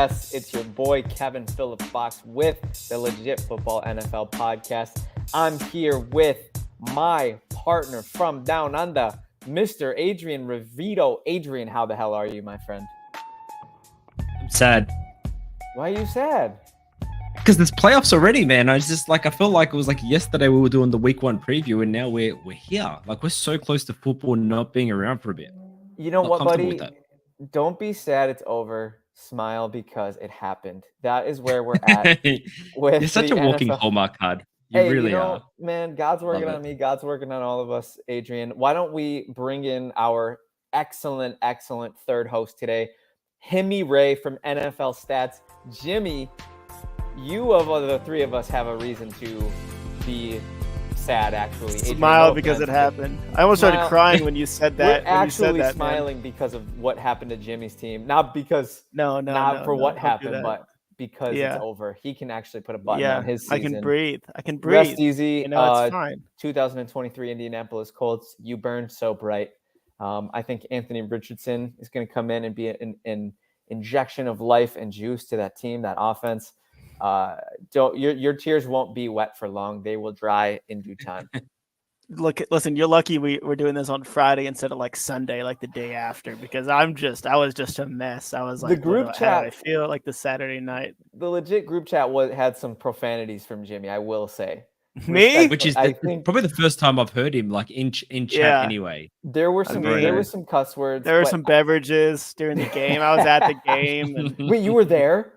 Yes, it's your boy Kevin Phillips Fox with the Legit Football NFL Podcast. I'm here with my partner from down under, Mr. Adrian Revito. Adrian, how the hell are you, my friend? I'm sad. Why are you sad? Because there's playoffs already, man. I feel like it was like yesterday we were doing the week 1 preview, and now we're here. Like, we're so close to football not being around for a bit. You know Not what, comfortable buddy? with that. Don't be sad it's over. Smile because it happened. That is where we're at with You're such the a walking NFL. Hallmark card. You Hey, really are. man, God's working Love on it. me. God's working on all of us, Adrian. Why don't we bring in our excellent third host today, Jimmy Ray from NFL Stats. Jimmy, you of the three of us have a reason to be sad, actually. Adrian, Smile because it happened. I almost started crying when you said that. We're actually smiling because of what happened to Jimmy's team. Not because not for what happened, but because it's over. He can actually put a button on his season. I can breathe. Rest easy. It's fine. 2023 Indianapolis Colts. You burned so bright. I think Anthony Richardson is going to come in and be an injection of life and juice to that team, that offense. Your tears won't be wet for long. They will dry in due time. Listen, you're lucky we're doing this on Friday instead of like Sunday, like the day after, because I was just a mess. I was like, the group chat. I feel like the Saturday night. The legit group chat had some profanities from Jimmy, I will say. Me? Which is probably the first time I've heard him like in chat anyway. There were some cuss words. There were some beverages during the game. I was at the game. And wait, you were there?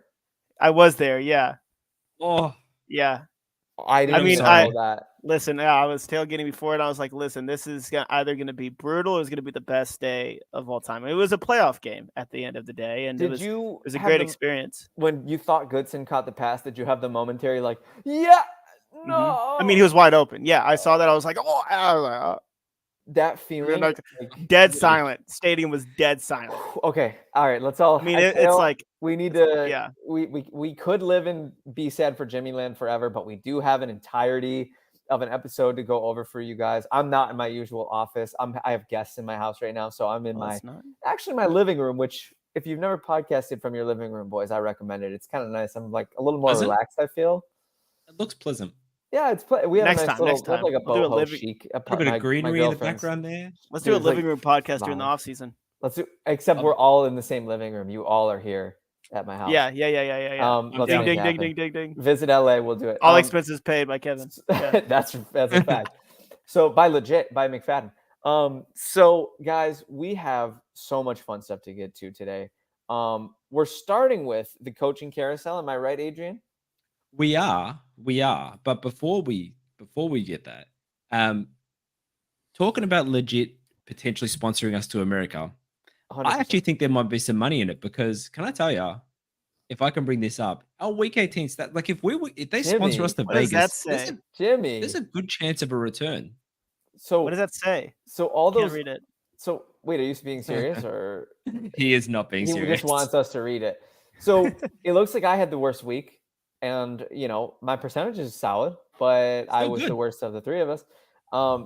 I was there, yeah. Oh, yeah. I know that. Listen, I was tailgating before it. I was like, listen, this is either going to be brutal or it's going to be the best day of all time. It was a playoff game at the end of the day, and it was a great experience. When you thought Goodson caught the pass, did you have the momentary like, yeah, no? Mm-hmm. I mean, he was wide open. Yeah, I saw that. I was like, that feeling. Dead silent. Stadium was dead silent. Okay, all right. Let's all. I mean, it's like we need to. Yeah. We could live and be sad for Jimmy Land forever, but we do have an entirety of an episode to go over for you guys. I'm not in my usual office. I have guests in my house right now, so I'm in my living room. Which, if you've never podcasted from your living room, boys, I recommend it. It's kind of nice. I'm like a little more relaxed. I feel. It looks pleasant. Yeah, we have next a nice time. Next time. Like a boho chic. A bit of greenery in the background there. Let's do a living room podcast during the off season. Except we're all in the same living room. You all are here at my house. Yeah. Ding. Visit LA. We'll do it. All expenses paid by Kevin. Yeah. that's a fact. So by McFadden. So guys, we have so much fun stuff to get to today. We're starting with the coaching carousel. Am I right, Adrian? We are. But before we get that, talking about legit potentially sponsoring us to America, 100%. I actually think there might be some money in it because can I tell you, if I can bring this up, our Week 18 stat, like if they sponsor us to Vegas, there's a good chance of a return. So what does that say? So all those. Can't read it. So wait, are you being serious or? He is not being serious. He just wants us to read it. So it looks like I had the worst week. And, my percentage is solid, but I was the worst of the three of us.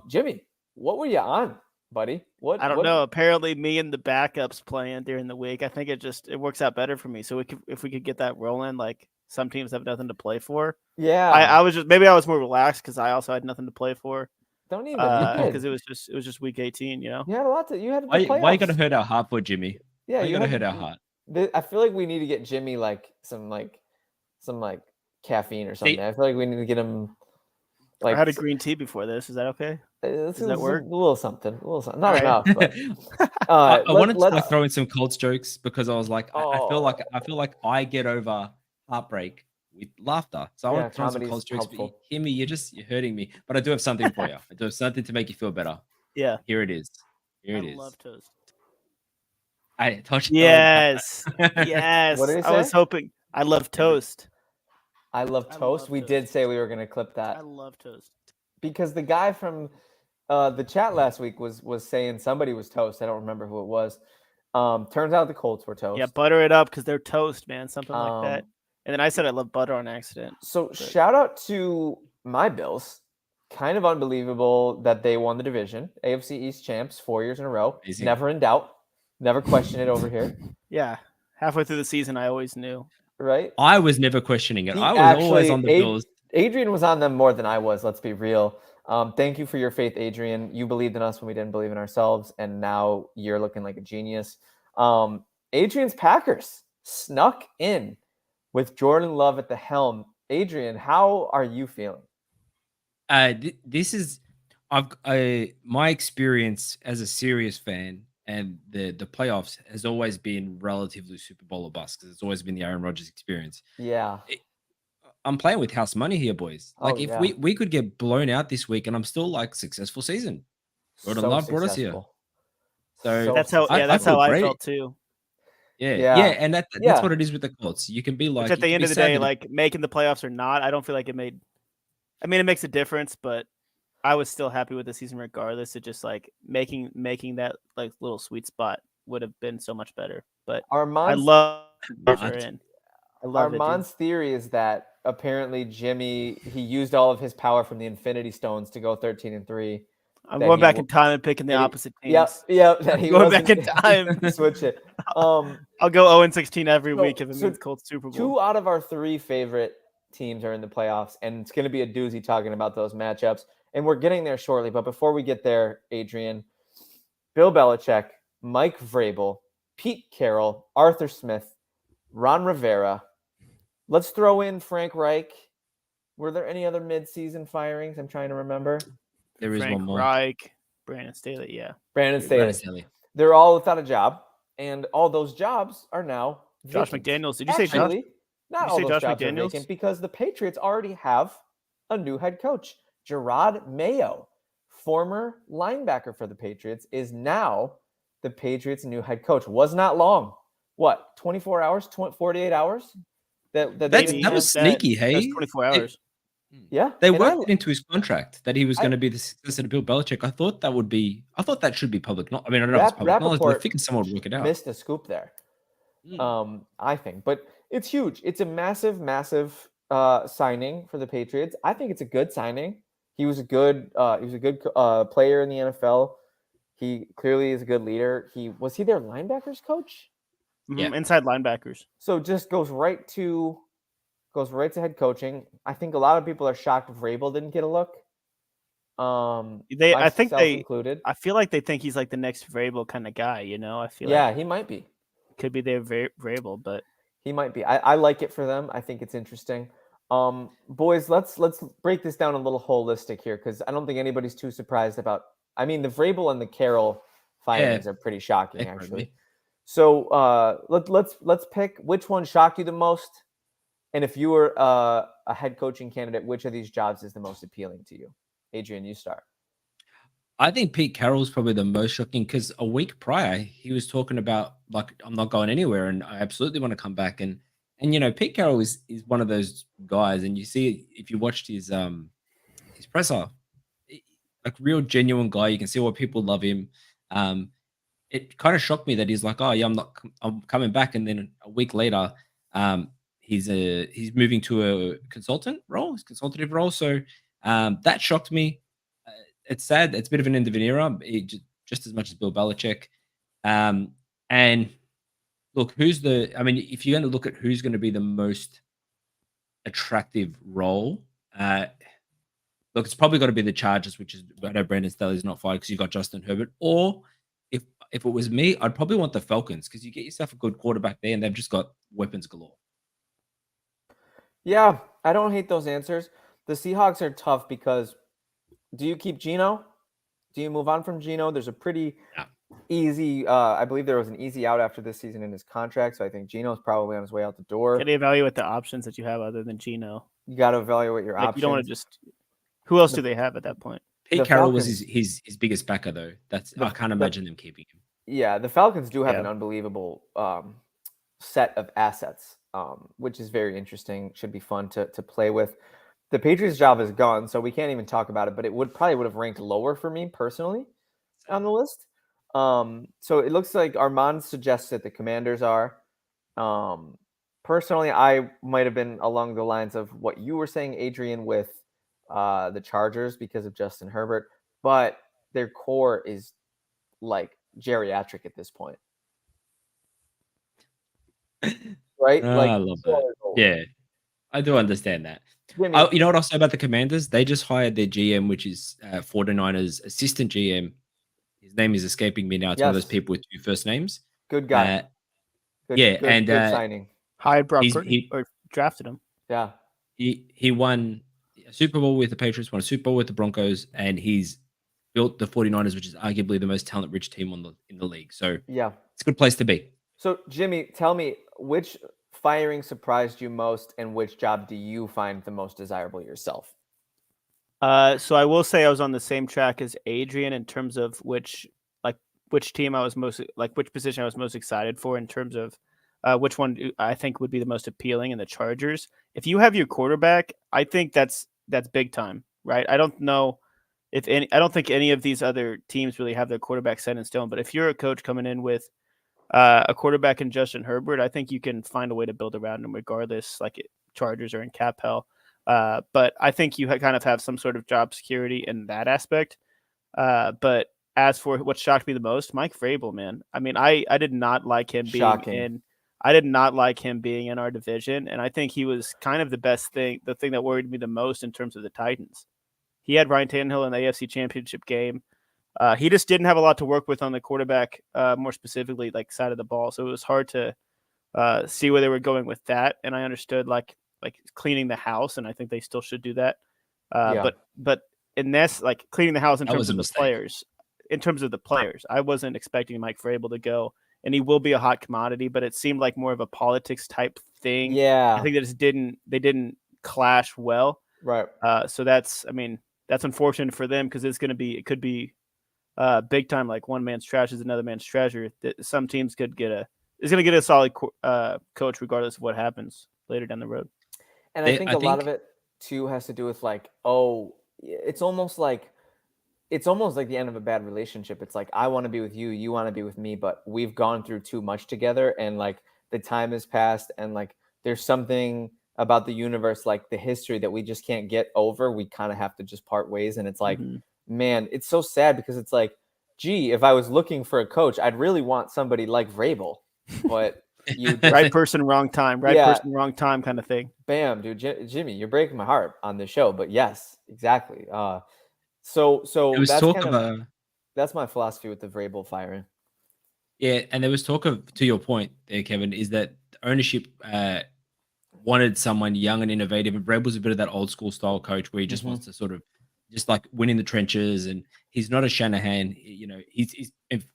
Jimmy, what were you on, buddy? I don't know. Apparently me and the backups playing during the week. I think it works out better for me. So if we could get that rolling, like some teams have nothing to play for. Yeah. I was more relaxed because I also had nothing to play for. Don't even because it was just week 18, You had a lot to why are you gonna hurt our heart for Jimmy? Yeah, you gotta hurt our heart. I feel like we need to get Jimmy some caffeine or something. I feel like we need to get him. I had a green tea before this. Is that okay? Does that work? A little something. Not enough. But, I wanted to throw in some Colts jokes because I was like, I feel like I get over heartbreak with laughter. So I want to throw some Colts jokes. Jimmy, you're hurting me. But I do have something for you. I do have something to make you feel better. Yeah. Here it is. I love toast. I touched. Yes. Yes. What did he say? I was hoping. I love toast. I love toast. We did say we were going to clip that. I love toast. Because the guy from the chat last week was saying somebody was toast. I don't remember who it was. Turns out the Colts were toast. Yeah, butter it up because they're toast, man. Something like that. And then I said I love butter on accident. So shout out to my Bills. Kind of unbelievable that they won the division. AFC East champs 4 years in a row. Easy. Never in doubt. Never question it over here. Yeah. Halfway through the season, I always knew. Right? I was never questioning it. I was always on the Bills. Adrian was on them more than I was, let's be real. Thank you for your faith, Adrian. You believed in us when we didn't believe in ourselves, and now you're looking like a genius. Adrian's Packers snuck in with Jordan Love at the helm. Adrian, how are you feeling? This is my experience as a serious fan, and the playoffs has always been relatively Super Bowl or bust, because it's always been the Aaron Rodgers experience. Yeah. I'm playing with house money here, boys. Like, if we could get blown out this week, and I'm still like, successful season. Jordan Love brought us here. So that's how I felt too. Yeah, and that's what it is with the Colts. You can be like, which at the end of the day, like making the playoffs or not, I don't feel like it made. I mean, it makes a difference, but I was still happy with the season regardless. It just like making that like little sweet spot would have been so much better. But Armand's theory is that apparently Jimmy, he used all of his power from the Infinity Stones to go 13-3. I'm going back in time and picking the opposite teams. Yep. That he going back in time. Switch it. I'll go 0-16 every week if it means Colts Super Bowl. 2 out of our 3 favorite teams are in the playoffs, and it's going to be a doozy talking about those matchups. And we're getting there shortly. But before we get there, Adrian, Bill Belichick, Mike Vrabel, Pete Carroll, Arthur Smith, Ron Rivera. Let's throw in Frank Reich. Were there any other mid-season firings? I'm trying to remember. There is Frank one more. Reich, Brandon Staley, yeah. Brandon Staley. They're all without a job, and all those jobs are now Josh McDaniels. Did you say Josh? Not all those jobs are vacant, because the Patriots already have a new head coach. Gerard Mayo, former linebacker for the Patriots, is now the Patriots' new head coach. Was not long. What, 24 hours, 48 hours? That was sneaky, hey? That's 24 hours. Yeah. They worked it into his contract that he was going to be the successor to Bill Belichick. I thought that should be public. I don't know if it's public knowledge, but I think someone would work it out. Missed a scoop there. I think. But it's huge. It's a massive, massive signing for the Patriots. I think it's a good signing. He was a good player in the NFL. He clearly is a good leader. Was he their linebackers coach? Yeah, inside linebackers. So just goes right to head coaching. I think a lot of people are shocked Vrabel didn't get a look. I think they included. I feel like they think he's like the next Vrabel kind of guy. You know, I feel like he might be. Could be their Vrabel, but he might be. I like it for them. I think it's interesting. Boys, let's break this down a little holistic here, because I don't think anybody's too surprised about. I mean, the Vrabel and the Carroll findings are pretty shocking, actually. So let's pick which one shocked you the most, and if you were a head coaching candidate, which of these jobs is the most appealing to you? Adrian, you start. I think Pete Carroll is probably the most shocking, because a week prior he was talking about, like, I'm not going anywhere and I absolutely want to come back. And you know, Pete Carroll is one of those guys, and you see if you watched his presser, like, real genuine guy. You can see why people love him. It kind of shocked me that he's like, oh yeah, I'm coming back, and then a week later, he's moving to a consultative role. So that shocked me. It's sad. It's a bit of an end of an era, just as much as Bill Belichick. And look, if you're going to look at who's going to be the most attractive role, look, it's probably got to be the Chargers, which is, I know Brandon Staley's not fired because you got Justin Herbert. Or if it was me, I'd probably want the Falcons, because you get yourself a good quarterback there, and they've just got weapons galore. Yeah, I don't hate those answers. The Seahawks are tough, because do you keep Geno? Do you move on from Geno? There's a pretty easy, I believe there was an easy out after this season in his contract, so I think Geno's probably on his way out the door. Got to evaluate the options that you have other than Geno. You got to evaluate your options. You don't want to just. Who else do they have at that point? Pete Carroll was his biggest backer, though. I can't imagine them keeping him. Yeah, the Falcons do have an unbelievable set of assets, which is very interesting. Should be fun to play with. The Patriots' job is gone, so we can't even talk about it, but it probably would have ranked lower for me personally on the list. So it looks like Armand suggests that the Commanders are. Personally, I might have been along the lines of what you were saying, Adrian, with the Chargers because of Justin Herbert, but their core is like geriatric at this point. right? Like I love that. Yeah, I do understand that. Jimmy, You know what I'll say about the Commanders? They just hired their GM, which is 49ers assistant GM. His name is escaping me now. It's one of those yes, people with two first names. good guy. Yeah, and Good signing. Hired Brock Purdy he or drafted him. Yeah. he won a Super Bowl with the Patriots, won a Super Bowl with the Broncos, and he's built the 49ers, which is arguably the most talent-rich team in the league. So Yeah. it's a good place to be. So Jimmy, tell me, which firing surprised you most, and which job do you find the most desirable yourself? So I will say I was on the same track as Adrian in terms of which team I was most which position I was most excited for in terms of which one I think would be the most appealing in the Chargers. If you have your quarterback, I think that's big time, right? I don't know I don't think any of these other teams really have their quarterback set in stone. But if you're a coach coming in with a quarterback in Justin Herbert, I think you can find a way to build around him regardless, Chargers are in cap hell. But I think you kind of have some sort of job security in that aspect. But as for what shocked me the most, Mike Vrabel, man. I mean, I did not like him I did not like him being in our division, and I think he was kind of the thing that worried me the most in terms of the Titans. He had Ryan Tannehill in the AFC Championship game. He just didn't have a lot to work with on the quarterback, more specifically, side of the ball. So it was hard to see where they were going with that. And I understood like cleaning the house, and I think they still should do that. But in this, cleaning the house in terms of the players, I wasn't expecting Mike Vrabel to go, and he will be a hot commodity. But it seemed like more of a politics type thing. Yeah, I think they didn't clash well. Right. So that's unfortunate for them because it could be big time. Like one man's trash is another man's treasure. Some teams is going to get a solid coach regardless of what happens later down the road. And I think a lot of it too has to do with it's almost like the end of a bad relationship. It's like, I want to be with you, you want to be with me, but we've gone through too much together, and the time has passed, and there's something about the universe, the history, that we just can't get over. We kind of have to just part ways. And it's man, it's so sad because it's gee, if I was looking for a coach, I'd really want somebody like Vrabel, but right person, wrong time, person, wrong time kind of thing. Bam, dude. Jimmy, you're breaking my heart on this show, but yes, exactly. So that's my philosophy with the Vrabel firing. Yeah. And there was talk of, to your point there, Kevin, is that ownership, wanted someone young and innovative, and Vrabel's a bit of that old school style coach where he just wants to sort of just win in the trenches, and he's not a Shanahan. He's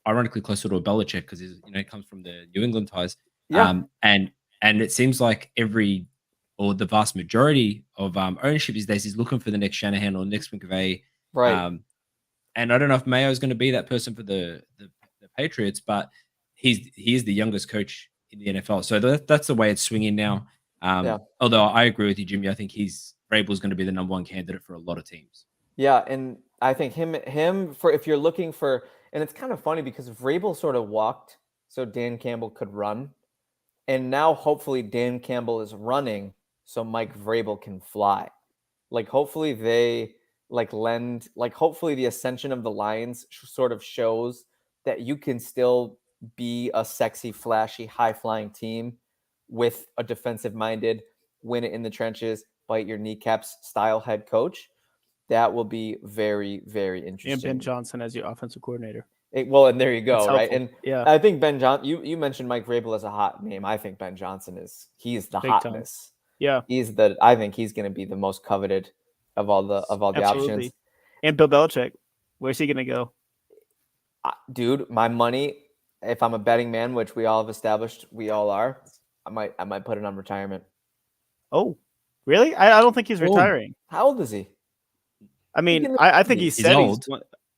ironically closer to a Belichick because he comes from the New England ties. Yeah. And it seems like the vast majority of ownership these days is looking for the next Shanahan or next McVay. Right. And I don't know if Mayo is going to be that person for the Patriots, but he is the youngest coach in the NFL. So that's the way it's swinging now. Although I agree with you, Jimmy, I think Vrabel's going to be the number one candidate for a lot of teams. Yeah, and I think him for if you're looking for, and it's kind of funny because Vrabel sort of walked so Dan Campbell could run, and now hopefully Dan Campbell is running so Mike Vrabel can fly. Hopefully they hopefully the ascension of the Lions sort of shows that you can still be a sexy, flashy, high-flying team with a defensive-minded, win it in the trenches, bite your kneecaps style head coach. That will be very, very interesting. And Ben Johnson as your offensive coordinator. And there you go, right? Helpful. And yeah, I think Ben Johnson. You mentioned Mike Vrabel as a hot name. I think Ben Johnson he's the big hotness. Time. Yeah, I think he's going to be the most coveted of all the options. And Bill Belichick, where's he going to go? Dude, my money, if I'm a betting man, which we all have established we all are, I might put it on retirement. Oh, really? I don't think he's retiring. How old is he? I mean, I think he said old.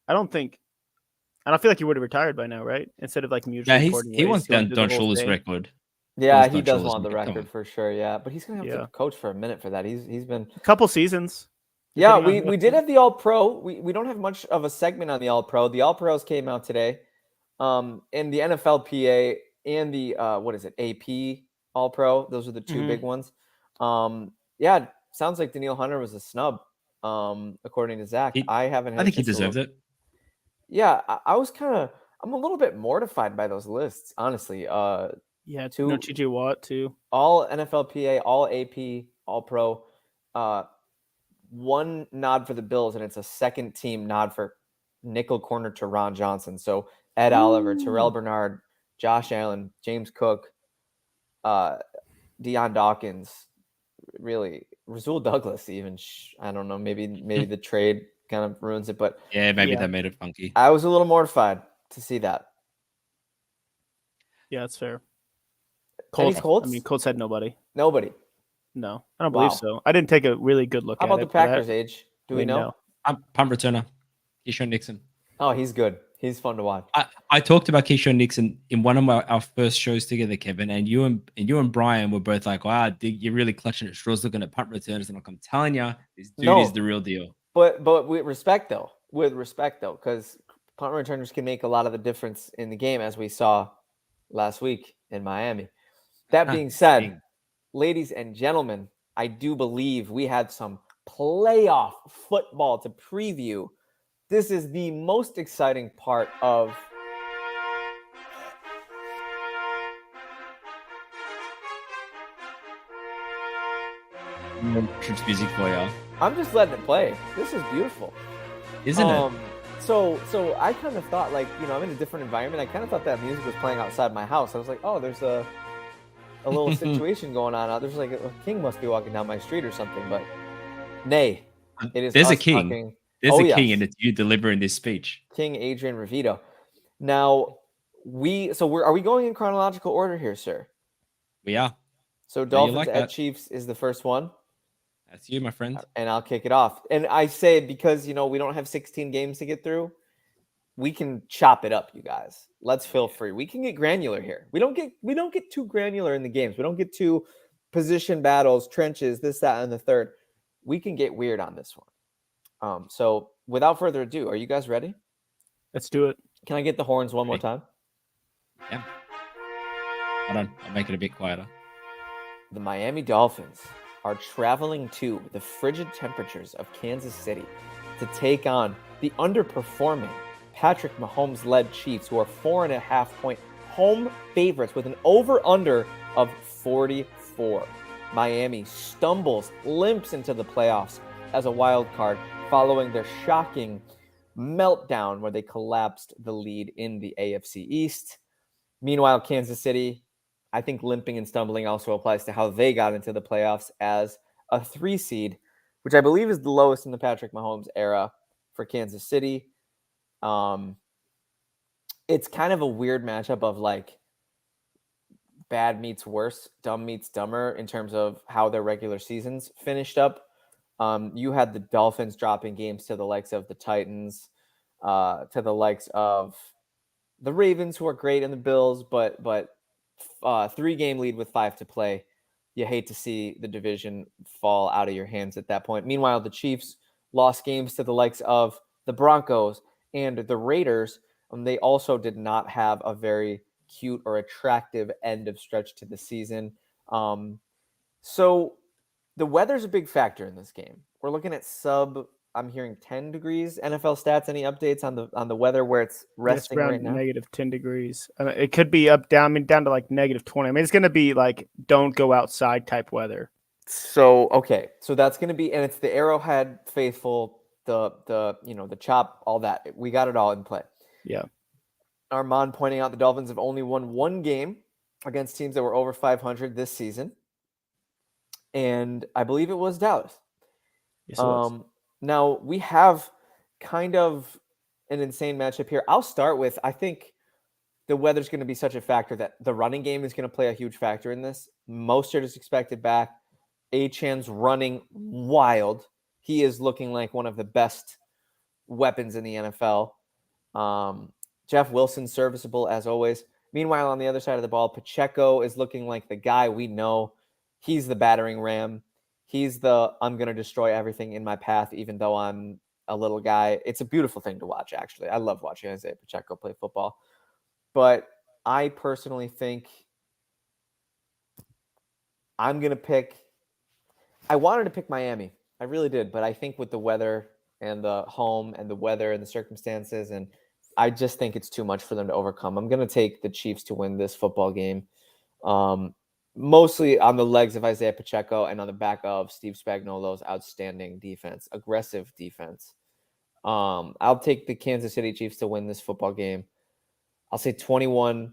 I don't feel like he would have retired by now, right? Instead of mutually. Yeah, he wants Don Shula's record. Yeah, he does want the record for sure. Yeah, but he's gonna have to coach for a minute for that. He's been a couple seasons. Yeah, we did have the All Pro. We don't have much of a segment on the All Pro. The All Pros came out today, and the NFLPA and the AP All Pro. Those are the two big ones. Yeah, sounds like Danielle Hunter was a snub. According to Zach, I think he deserved it. Yeah, I'm a little bit mortified by those lists, honestly. Yeah, Two, TJ Watt too. all NFLPA, all AP, all pro. One nod for the Bills, and it's a second team nod for nickel corner to Ron Johnson. So Ed Oliver, Terrell Bernard, Josh Allen, James Cook, Deion Dawkins, really Rasul Douglas. Even I don't know. Maybe the trade kind of ruins it, but maybe that made it funky. I was a little mortified to see that. Yeah, that's fair. Any Colts? I mean, Colts had nobody. Nobody. No, I don't believe so. I didn't take a really good look How at about it. the Packers' age? Do we know? Punt returner, Keyshawn Nixon. Oh, he's good. He's fun to watch. I talked about Keyshawn Nixon in one of our first shows together, Kevin, and you and Brian were both like, "Wow, you're really clutching at straws looking at punt returners." And I'm telling you, this dude is the real deal. But with respect though, because punt returners can make a lot of the difference in the game, as we saw last week in Miami. That being said, ladies and gentlemen, I do believe we had some playoff football to preview. This is the most exciting part of music for you. I'm just letting it play. This is beautiful. Isn't it? So I kind of thought, like, I'm in a different environment. I kind of thought that music was playing outside my house. I was like, oh, there's a little situation going on out there's like a king must be walking down my street or something, but nay, it is. There's a king. Talking. There's a king, and it's you delivering this speech. King Adrian Revito. Now are we going in chronological order here, sir? We are. So Dolphins at Chiefs is the first one. That's you, my friend. And I'll kick it off. And I say, because we don't have 16 games to get through, we can chop it up, you guys. Let's feel free. We can get granular here. We don't get too granular in the games. We don't get too position battles, trenches, this, that, and the third. We can get weird on this one. So without further ado, are you guys ready? Let's do it. Can I get the horns one more time? Yeah. Hold on. I'll make it a bit quieter. The Miami Dolphins are traveling to the frigid temperatures of Kansas City to take on the underperforming Patrick Mahomes-led Chiefs, who are 4.5-point home favorites with an over-under of 44. Miami limps into the playoffs as a wild card following their shocking meltdown where they collapsed the lead in the AFC East. Meanwhile, Kansas City, I think limping and stumbling also applies to how they got into the playoffs as a 3 seed, which I believe is the lowest in the Patrick Mahomes era for Kansas City. It's kind of a weird matchup of like bad meets worse, dumb meets dumber in terms of how their regular seasons finished up. You had the Dolphins dropping games to the likes of the Titans, to the likes of the Ravens, who are great, and the Bills, but 3-game lead with 5 to play. You hate to see the division fall out of your hands at that point. Meanwhile, the Chiefs lost games to the likes of the Broncos and the Raiders. They also did not have a very cute or attractive end of stretch to the season. So the weather's a big factor in this game. We're looking at I'm hearing 10 degrees. NFL stats, any updates on the weather where it's resting around right now? negative 10 degrees. It could be up, down, down to like negative 20. I mean, it's going to be like don't go outside type weather. So, okay. So that's going to be, and it's the Arrowhead faithful, the chop, all that. We got it all in play. Yeah. Armand pointing out the Dolphins have only won 1 game against teams that were over 500 this season. And I believe it was Dallas. Yes, it was. Now, we have kind of an insane matchup here. I'll start with, I think the weather's going to be such a factor that the running game is going to play a huge factor in this. Mostert is expected back. Achan's running wild. He is looking like one of the best weapons in the NFL. Jeff Wilson, serviceable as always. Meanwhile, on the other side of the ball, Pacheco is looking like the guy we know. He's the battering ram. He's I'm going to destroy everything in my path, even though I'm a little guy. It's a beautiful thing to watch, actually. I love watching Isaiah Pacheco play football. But I personally think I'm going to pick – I wanted to pick Miami. I really did. But I think with the weather and the home and the weather and the circumstances, and I just think it's too much for them to overcome. I'm going to take the Chiefs to win this football game. Mostly on the legs of Isaiah Pacheco and on the back of Steve Spagnuolo's outstanding defense, aggressive defense. I'll take the Kansas City Chiefs to win this football game. I'll say 21-18.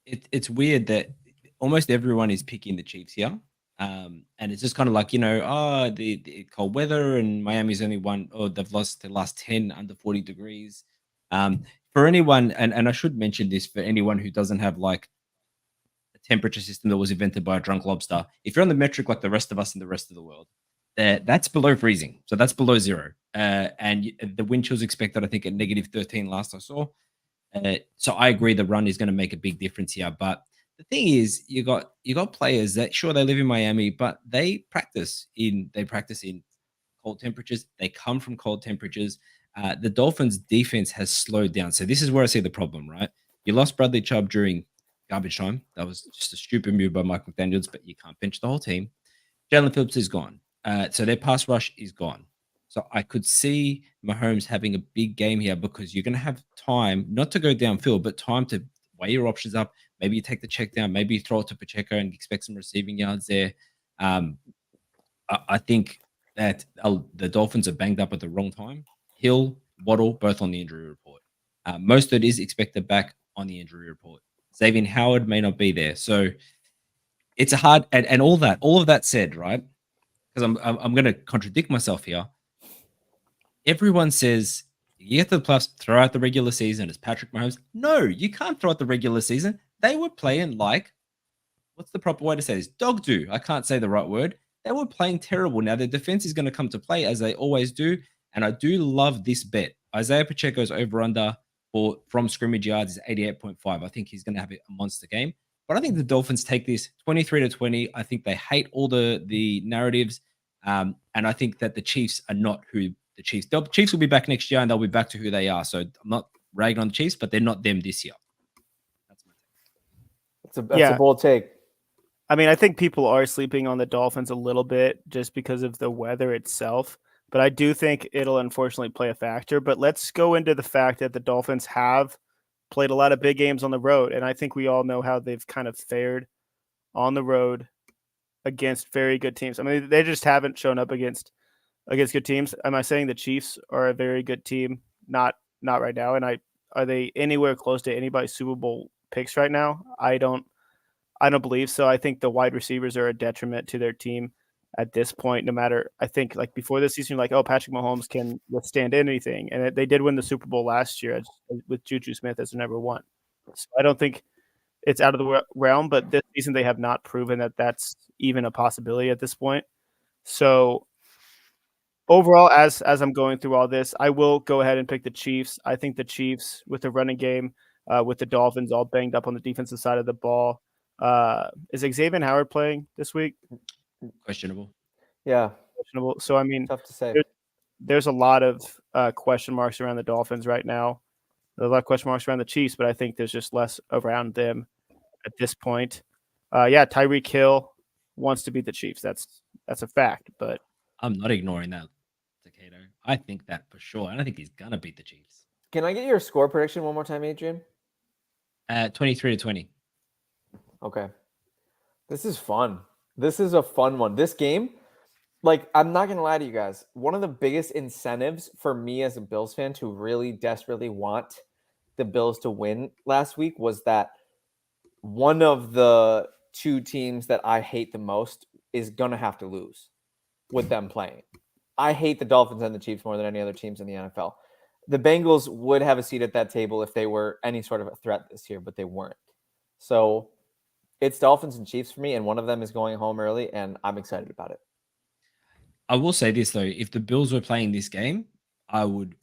It's weird that almost everyone is picking the Chiefs here. And it's just kind of like, the cold weather and Miami's only won, or they've lost the last 10 under 40 degrees. For anyone, and I should mention this for anyone who doesn't have like a temperature system that was invented by a drunk lobster, if you're on the metric like the rest of us in the rest of the world, that's below freezing. So that's below zero. And the wind chill's expected, I think, at -13 last I saw. So I agree the run is going to make a big difference here. But the thing is, you got players that sure they live in Miami, but they practice in cold temperatures. They come from cold temperatures. The Dolphins' defense has slowed down. So this is where I see the problem, right? You lost Bradley Chubb during garbage time. That was just a stupid move by Mike McDaniels, but you can't bench the whole team. Jalen Phillips is gone. So their pass rush is gone. So I could see Mahomes having a big game here because you're going to have time not to go downfield, but time to weigh your options up. Maybe you take the check down. Maybe you throw it to Pacheco and expect some receiving yards there. I think that the Dolphins are banged up at the wrong time. Hill, Waddle, both on the injury report. Most of it is expected back on the injury report. Xavier Howard may not be there. So it's a hard, and all of that said, right? Because I'm going to contradict myself here. Everyone says you get to the playoffs, throw out the regular season as Patrick Mahomes. No, you can't throw out the regular season. They were playing like, what's the proper way to say this? Dog do. I can't say the right word. They were playing terrible. Now their defense is going to come to play as they always do, and I do love this bet. Isaiah Pacheco's over/under from scrimmage yards is 88.5. I think he's going to have a monster game. But I think the Dolphins take this 23-20. I think they hate all the narratives. And I think that the Chiefs are not who the Chiefs. The Chiefs will be back next year and they'll be back to who they are. So I'm not ragging on the Chiefs, but they're not them this year. That's my take. That's a bold take. I mean, I think people are sleeping on the Dolphins a little bit just because of the weather itself. But I do think it'll unfortunately play a factor. But let's go into the fact that the Dolphins have played a lot of big games on the road. And I think we all know how they've kind of fared on the road against very good teams. I mean, they just haven't shown up against good teams. Am I saying the Chiefs are a very good team? Not right now. And are they anywhere close to anybody's Super Bowl picks right now? I don't believe so. I think the wide receivers are a detriment to their team at this point. No matter, I think like before this season, like, oh, Patrick Mahomes can withstand anything, and they did win the Super Bowl last year with Juju Smith as their number one. So I don't think it's out of the realm, but this season they have not proven that that's even a possibility at this point. So overall, as I'm going through all this, I will go ahead and pick the Chiefs. I think the Chiefs with the running game, with the Dolphins all banged up on the defensive side of the ball. Is Xavier Howard playing this week? Questionable. Yeah. Questionable. So, I mean, tough to say. There's a lot of question marks around the Dolphins right now. There's a lot of question marks around the Chiefs, but I think there's just less around them at this point. Tyreek Hill wants to beat the Chiefs. That's a fact, but I'm not ignoring that, Takeda. I think that for sure. I don't think he's gonna beat the Chiefs. Can I get your score prediction one more time, Adrian? 23-20. Okay. This is fun. This is a fun one. This game, like, I'm not going to lie to you guys. One of the biggest incentives for me as a Bills fan to really desperately want the Bills to win last week was that one of the two teams that I hate the most is going to have to lose with them playing. I hate the Dolphins and the Chiefs more than any other teams in the NFL. The Bengals would have a seat at that table if they were any sort of a threat this year, but they weren't. So it's Dolphins and Chiefs for me, and one of them is going home early, and I'm excited about it. I will say this, though. If the Bills were playing this game, I would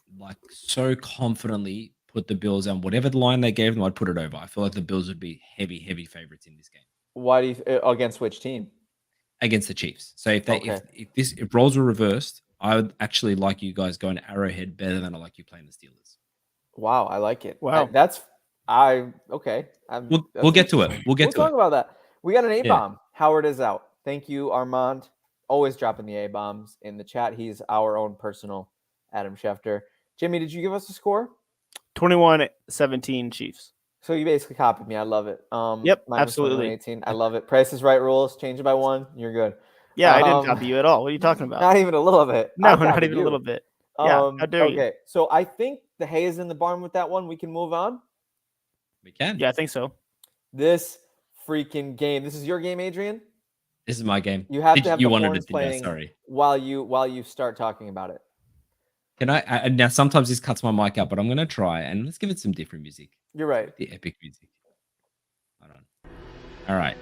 so confidently put the Bills on whatever the line they gave them, I'd put it over. I feel like the Bills would be heavy, heavy favorites in this game. Why do you against which team? Against the Chiefs. So if roles were reversed, I would actually like you guys going Arrowhead better than I like you playing the Steelers. Wow, I like it. Wow, okay. We'll get to it. We'll talk about that. We got an A-bomb. Yeah. Howard is out. Thank you, Armand. Always dropping the A-bombs in the chat. He's our own personal Adam Schefter. Jimmy, did you give us a score? 21-17 Chiefs. So you basically copied me. I love it. Yep, minus absolutely. 21.18. I love it. Price is Right rules. Change it by 1. You're good. Yeah, I didn't copy you at all. What are you talking about? Not even a little bit. No, I not copied even you. a little bit. Yeah, how dare you? Okay, so I think the hay is in the barn with that one. We can move on. We can. Yeah, I think so. This freaking game. This is your game, Adrian. This is my game. You have to have you the wanted horns it, didn't you? playing Sorry. while you start talking about it. Can I now sometimes this cuts my mic out, but I'm gonna try and let's give it some different music. You're right. The epic music. Hold on. All right.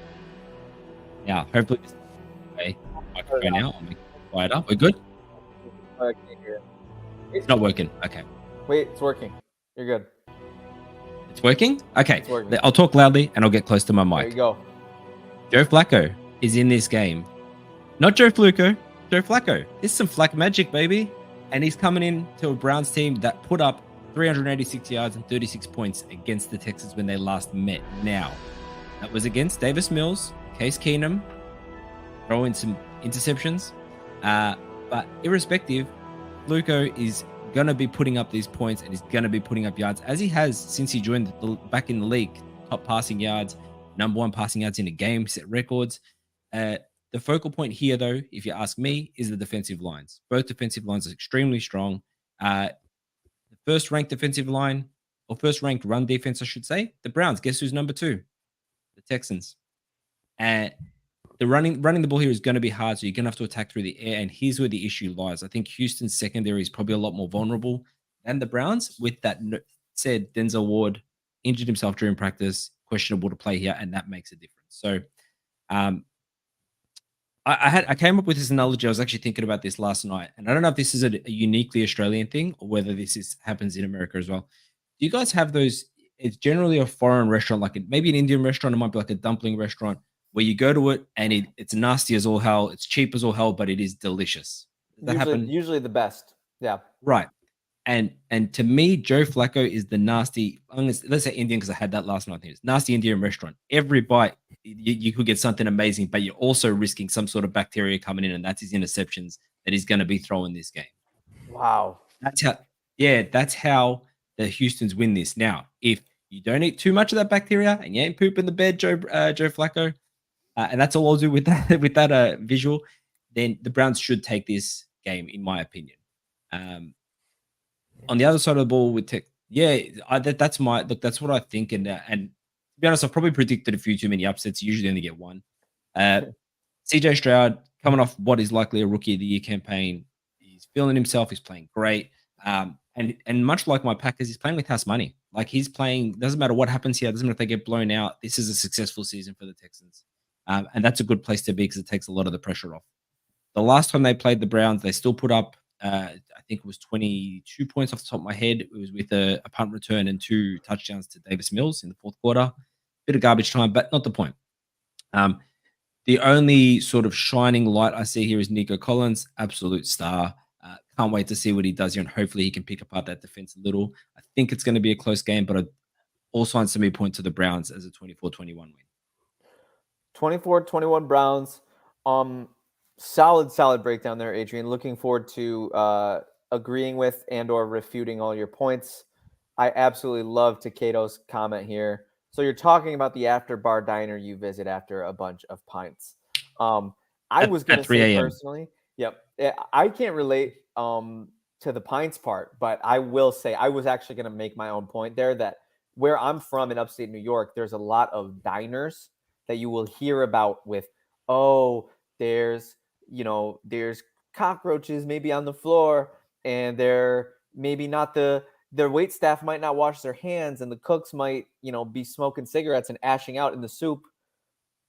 Now, hopefully this is okay. Microphone now. I'll make it quieter. We're good? I can't hear it. It's not working. Okay. Wait, it's working. You're good. It's working? Okay. It's working. I'll talk loudly and I'll get close to my mic. There you go. Joe Flacco is in this game. Not Joe Fluco, Joe Flacco. This is some Flack magic, baby. And he's coming in to a Browns team that put up 386 yards and 36 points against the Texans when they last met. Now, that was against Davis Mills, Case Keenum, throw in some interceptions. But irrespective, Fluco is going to be putting up these points and he's going to be putting up yards as he has since he joined back in the league. Top passing yards, number 1 passing yards in a game, set records. The focal point here, though, if you ask me, is the defensive lines. Both defensive lines are extremely strong. The first-ranked defensive line, or first-ranked run defense, I should say, the Browns. Guess who's number 2? The Texans. And the running the ball here is going to be hard, so you're going to have to attack through the air, and here's where the issue lies. I think Houston's secondary is probably a lot more vulnerable than the Browns. With that said, Denzel Ward injured himself during practice, questionable to play here, and that makes a difference. So, I came up with this analogy. I was actually thinking about this last night, and I don't know if this is a uniquely Australian thing or whether this happens in America as well. Do you guys have those? It's generally a foreign restaurant, like maybe an Indian restaurant. It might be like a dumpling restaurant where you go to it and it's nasty as all hell. It's cheap as all hell, but it is delicious. Does that happen? Usually the best. Yeah. Right. And to me, Joe Flacco is the nasty, let's say Indian, because I had that last night. It's nasty Indian restaurant. Every bite, you could get something amazing, but you're also risking some sort of bacteria coming in, and that's his interceptions that he's going to be throwing this game. Wow. That's how the Houstons win this. Now, if you don't eat too much of that bacteria and you ain't pooping the bed, Joe Flacco, and that's all I'll do with that visual, then the Browns should take this game, in my opinion. On the other side of the ball with Tech, that's what I think. And to be honest, I've probably predicted a few too many upsets. You usually only get one. CJ Stroud coming off what is likely a Rookie of the Year campaign. He's feeling himself. He's playing great. And much like my Packers, he's playing with house money. Like he's playing, doesn't matter what happens here. Doesn't matter if they get blown out. This is a successful season for the Texans. And that's a good place to be because it takes a lot of the pressure off. The last time they played the Browns, they still put up, I think it was 22 points off the top of my head. It was with a punt return and 2 touchdowns to Davis Mills in the fourth quarter. Bit of garbage time, but not the point. The only sort of shining light I see here is Nico Collins, absolute star. Can't wait to see what he does here, and hopefully he can pick apart that defense a little. I think it's going to be a close game, but all signs to me point to the Browns as a 24-21 win. 24-21 Browns. Solid breakdown there, Adrian. Looking forward to agreeing with and or refuting all your points. I absolutely love Takedo's comment here. So you're talking about the after bar diner you visit after a bunch of pints. I was going to say personally, yep, I can't relate to the pints part, but I will say I was actually going to make my own point there that where I'm from in upstate New York, there's a lot of diners that you will hear about with, there's cockroaches maybe on the floor, and they're maybe not their wait staff might not wash their hands, and the cooks might, be smoking cigarettes and ashing out in the soup,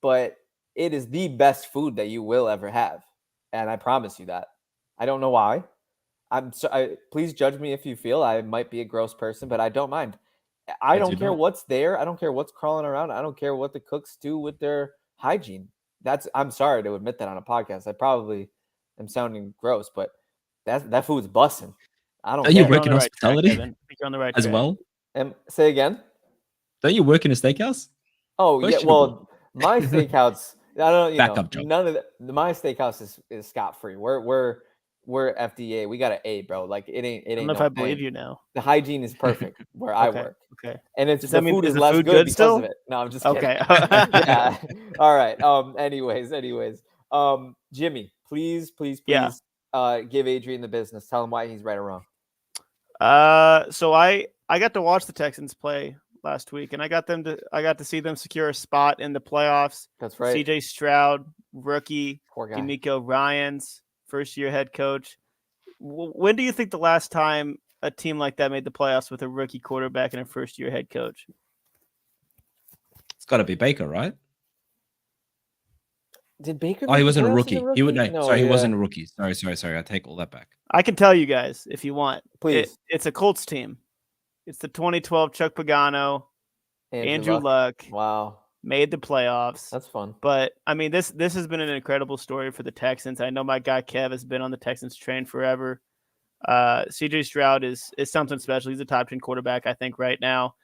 but it is the best food that you will ever have. And I promise you that. I don't know why. Please judge me if you feel I might be a gross person, but I don't mind. I don't care what's there. I don't care what's crawling around. I don't care what the cooks do with their hygiene. I'm sorry to admit that on a podcast. I probably am sounding gross, but that food's busting. I don't. Are you working hospitality you're on the right as track. well? Say again. Don't you work in a steakhouse? Oh yeah. Well, my steakhouse. I don't. Backup job. None of my steakhouse is scot free. We're we're FDA. We got an A, bro. Like it ain't I don't no know if I believe thing. you now. The hygiene is perfect where I Okay. work. Okay. And it's Does the that mean food is is the less food good good because still? of it. No, I'm just kidding. Okay. Yeah. All right. Anyways. Jimmy, please Yeah. give Adrian the business. Tell him why he's right or wrong. So I got to watch the Texans play last week, and I got to see them secure a spot in the playoffs. That's right. CJ Stroud, rookie, Poor guy. D'Amico Ryans, first-year head coach. When do you think the last time a team like that made the playoffs with a rookie quarterback and a first-year head coach? It's got to be Baker, right? Did Baker? Oh, he wasn't a playoffs as rookie. He would no, sorry, he wasn't a rookie. Sorry. I take all that back. I can tell you guys if you want. Please. It's a Colts team. It's the 2012 Chuck Pagano, Andrew Luck. Wow. Made the playoffs. That's fun. But I mean, this has been an incredible story for the Texans. I know my guy Kev has been on the Texans train forever. CJ Stroud is something special. He's a top 10 quarterback, I think, right now.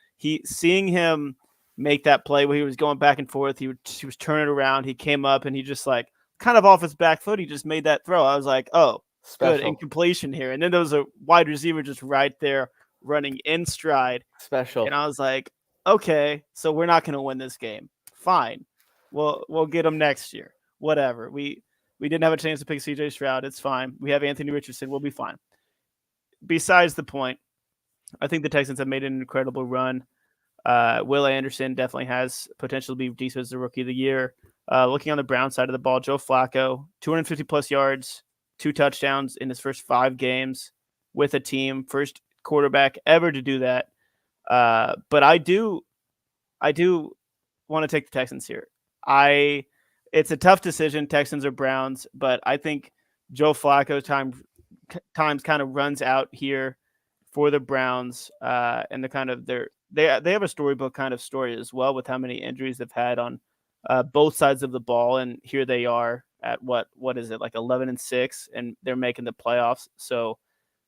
Seeing him make that play where he was going back and forth, he was turning around, he came up and he just like kind of off his back foot, he just made that throw. I was like, oh, special. Good incompletion here. And then there was a wide receiver just right there running in stride. Special. And I was like, okay, so we're not going to win this game. Fine. We'll get them next year. Whatever. We didn't have a chance to pick CJ Stroud. It's fine. We have Anthony Richardson. We'll be fine. Besides the point, I think the Texans have made an incredible run. Will Anderson definitely has potential to be defensive rookie of the year. Looking on the Brown side of the ball, Joe Flacco, 250 plus yards, 2 touchdowns in his first 5 games with a team. First quarterback ever to do that. But I do want to take the Texans here. It's a tough decision, Texans or Browns, but I think Joe Flacco's times kind of runs out here for the Browns, and the kind of they have a storybook kind of story as well with how many injuries they've had on both sides of the ball, and here they are at what is it, like 11-6, and they're making the playoffs. So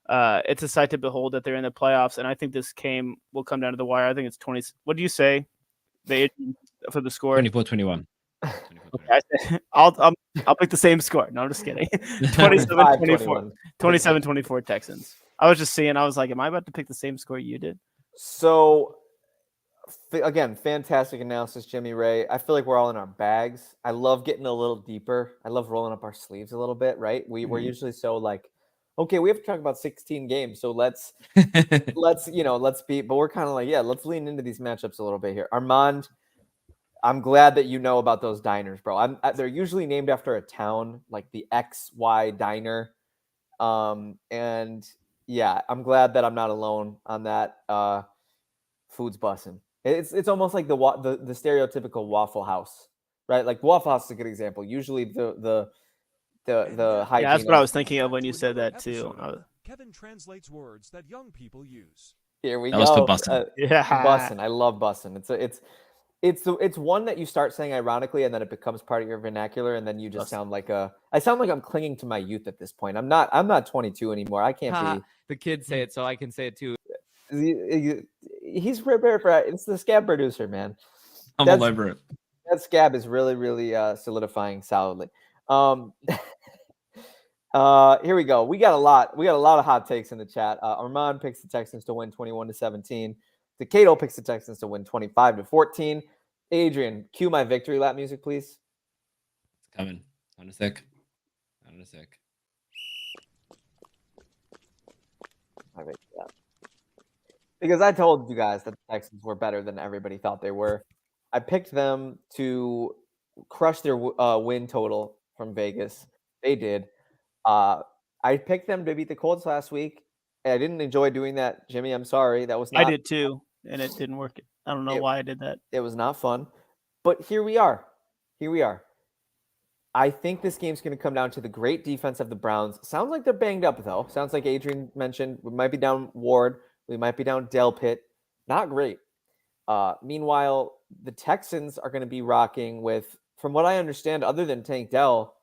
it's a sight to behold that they're in the playoffs, and I think this game will come down to the wire. I think it's 20. What do you say? For the score? 24-21. Okay, I'll pick the same score. No, I'm just kidding. 27-24. 27-24 Texans. I was just seeing. I was like, am I about to pick the same score you did? So, again, fantastic analysis, Jimmy Ray. I feel like we're all in our bags. I love getting a little deeper. I love rolling up our sleeves a little bit, right? We're usually so like, okay, we have to talk about 16 games, so let's be. But we're kind of like, yeah, let's lean into these matchups a little bit here. Armand, I'm glad that you know about those diners, bro. They're usually named after a town, like the XY Diner. And yeah, I'm glad that I'm not alone on that. Food's bussin'. It's almost like the stereotypical Waffle House, right? Like Waffle House is a good example. Usually the hygiene. Yeah, that's what I was thinking of when you said that too. Kevin translates words that young people use. Here we That go. was for bussin'. Yeah, bussin'. I love bussin'. It's one that you start saying ironically, and then it becomes part of your vernacular, and then you just sound like I sound like I'm clinging to my youth at this point. I'm not 22 anymore. I can't be. The kids say it, so I can say it too. He's prepared for it. It's the scab producer, man. I'm all over it. That scab is really solidifying solidly. Here we go. We got a lot of hot takes in the chat. Armand picks the Texans to win 21-17. Decato picks the Texans to win 25-14. Adrian, cue my victory lap music, please. It's coming. On a sec. Because I told you guys that the Texans were better than everybody thought they were. I picked them to crush their win total from Vegas. They did. I picked them to beat the Colts last week. And I didn't enjoy doing that, Jimmy. I'm sorry. That was not. I did too, and it didn't work. I don't know why I did that. It was not fun. But here we are. I think this game's going to come down to the great defense of the Browns. Sounds like they're banged up, though. Sounds like Adrian mentioned we might be down Ward. We might be down Delpit. Not great. Meanwhile, the Texans are going to be rocking with, from what I understand, other than Tank Dell,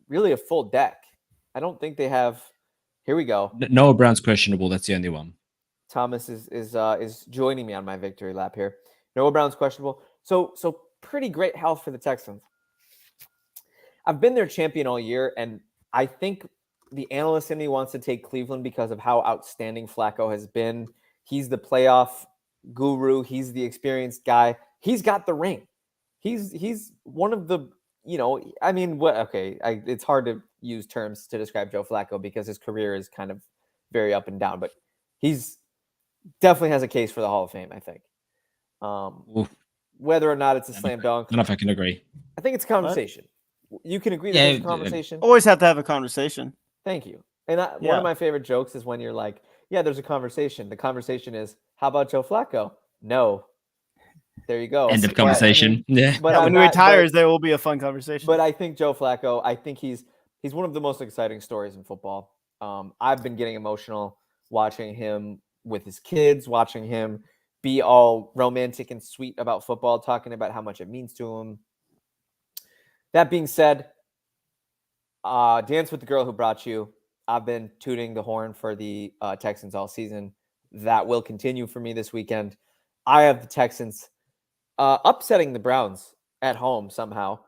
really a full deck. I don't think they have. Here we go. Noah Brown's questionable. That's the only one. Thomas is joining me on my victory lap here. Noah Brown's questionable. So pretty great health for the Texans. I've been their champion all year, and I think the analyst in me wants to take Cleveland because of how outstanding Flacco has been. He's the playoff guru. He's the experienced guy. He's got the ring. He's one of the, I mean, it's hard to use terms to describe Joe Flacco because his career is kind of very up and down, but he's definitely has a case for the Hall of Fame, I think. Whether or not it's a slam dunk. I don't know if I can agree. I think it's a conversation. You can agree that it's a conversation. Always have to have a conversation. Thank you. And one of my favorite jokes is when you're like, yeah, there's a conversation. The conversation is, how about Joe Flacco? No. There you go. End of conversation. But when he retires, there will be a fun conversation. But I think Joe Flacco, I think he's one of the most exciting stories in football. I've been getting emotional watching him with his kids, watching him be all romantic and sweet about football, talking about how much it means to him. That being said, Dance with the Girl Who Brought You. I've been tooting the horn for the Texans all season. That will continue for me this weekend. I have the Texans upsetting the Browns at home somehow.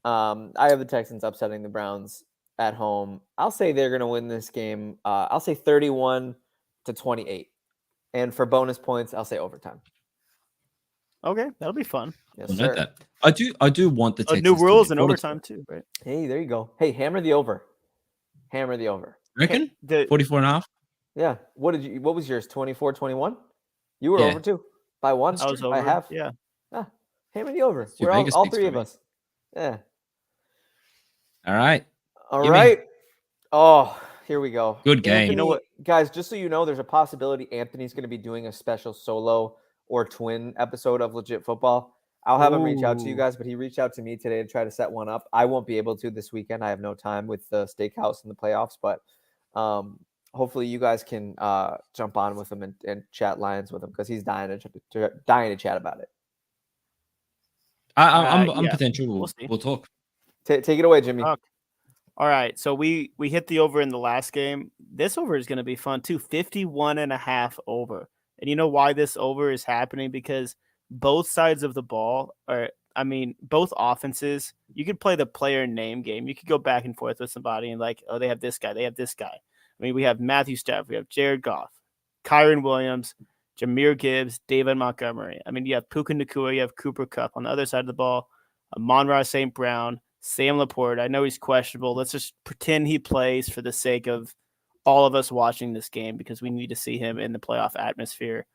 I have the Texans upsetting the Browns at home. I'll say they're going to win this game. I'll say 31-28. And for bonus points, I'll say overtime. Okay, that'll be fun. Yes, sir. That. I do want the Texans new rules and overtime too, right? Hey, there you go. Hey, hammer the over. Hammer the over. Reckon? 44.5? Yeah. What was yours? 24-21? You were over too. By one? I was over. By half? Yeah. Hammer the over. We're all three of us. Yeah. All right. All right. Oh, here we go. Good game. Anthony, you know what, guys, just so you know, there's a possibility Anthony's going to be doing a special solo or twin episode of Legit Football. I'll have him reach out to you guys, but he reached out to me today to try to set one up. I won't be able to this weekend. I have no time with the steakhouse and the playoffs, but hopefully you guys can jump on with him and chat Lions with him because he's dying to chat about it. I'm potential. We'll talk. Take it away, Jimmy. All right, so we hit the over in the last game. This over is going to be fun too. 51.5 over. And you know why this over is happening? Because both sides of the ball both offenses, you could play the player name game. You could go back and forth with somebody and like, oh, they have this guy. They have this guy. I mean, we have Matthew Stafford, we have Jared Goff, Kyron Williams, Jahmyr Gibbs, David Montgomery. I mean, you have Puka Nacua, you have Cooper Kupp on the other side of the ball, Amon-Ra St. Brown, Sam Laporte. I know he's questionable. Let's just pretend he plays for the sake of all of us watching this game because we need to see him in the playoff atmosphere.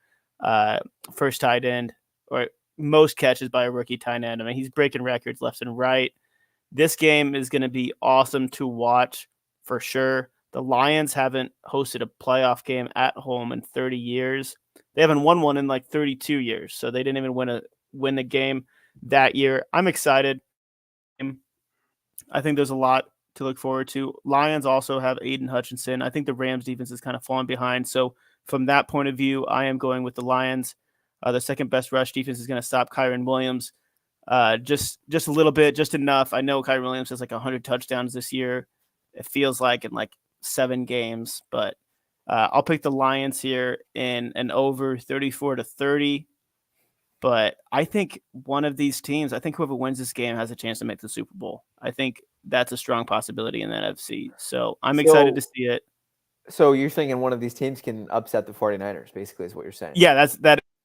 First tight end or most catches by a rookie tight end. I mean, he's breaking records left and right. This game is going to be awesome to watch for sure. The Lions haven't hosted a playoff game at home in 30 years. They haven't won one in like 32 years. So they didn't even win the game that year. I'm excited. I think there's a lot to look forward to. Lions also have Aiden Hutchinson. I think the Rams defense is kind of falling behind. So from that point of view, I am going with the Lions. The second best rush defense is going to stop Kyron Williams. Just a little bit, just enough. I know Kyron Williams has like 100 touchdowns this year. It feels like in like 7 games, but I'll pick the Lions here in an over 34-30. But I think one of these teams, I think whoever wins this game has a chance to make the Super Bowl. I think that's a strong possibility in the NFC. So I'm excited to see it. So you're thinking one of these teams can upset the 49ers, basically, is what you're saying? Yeah, that's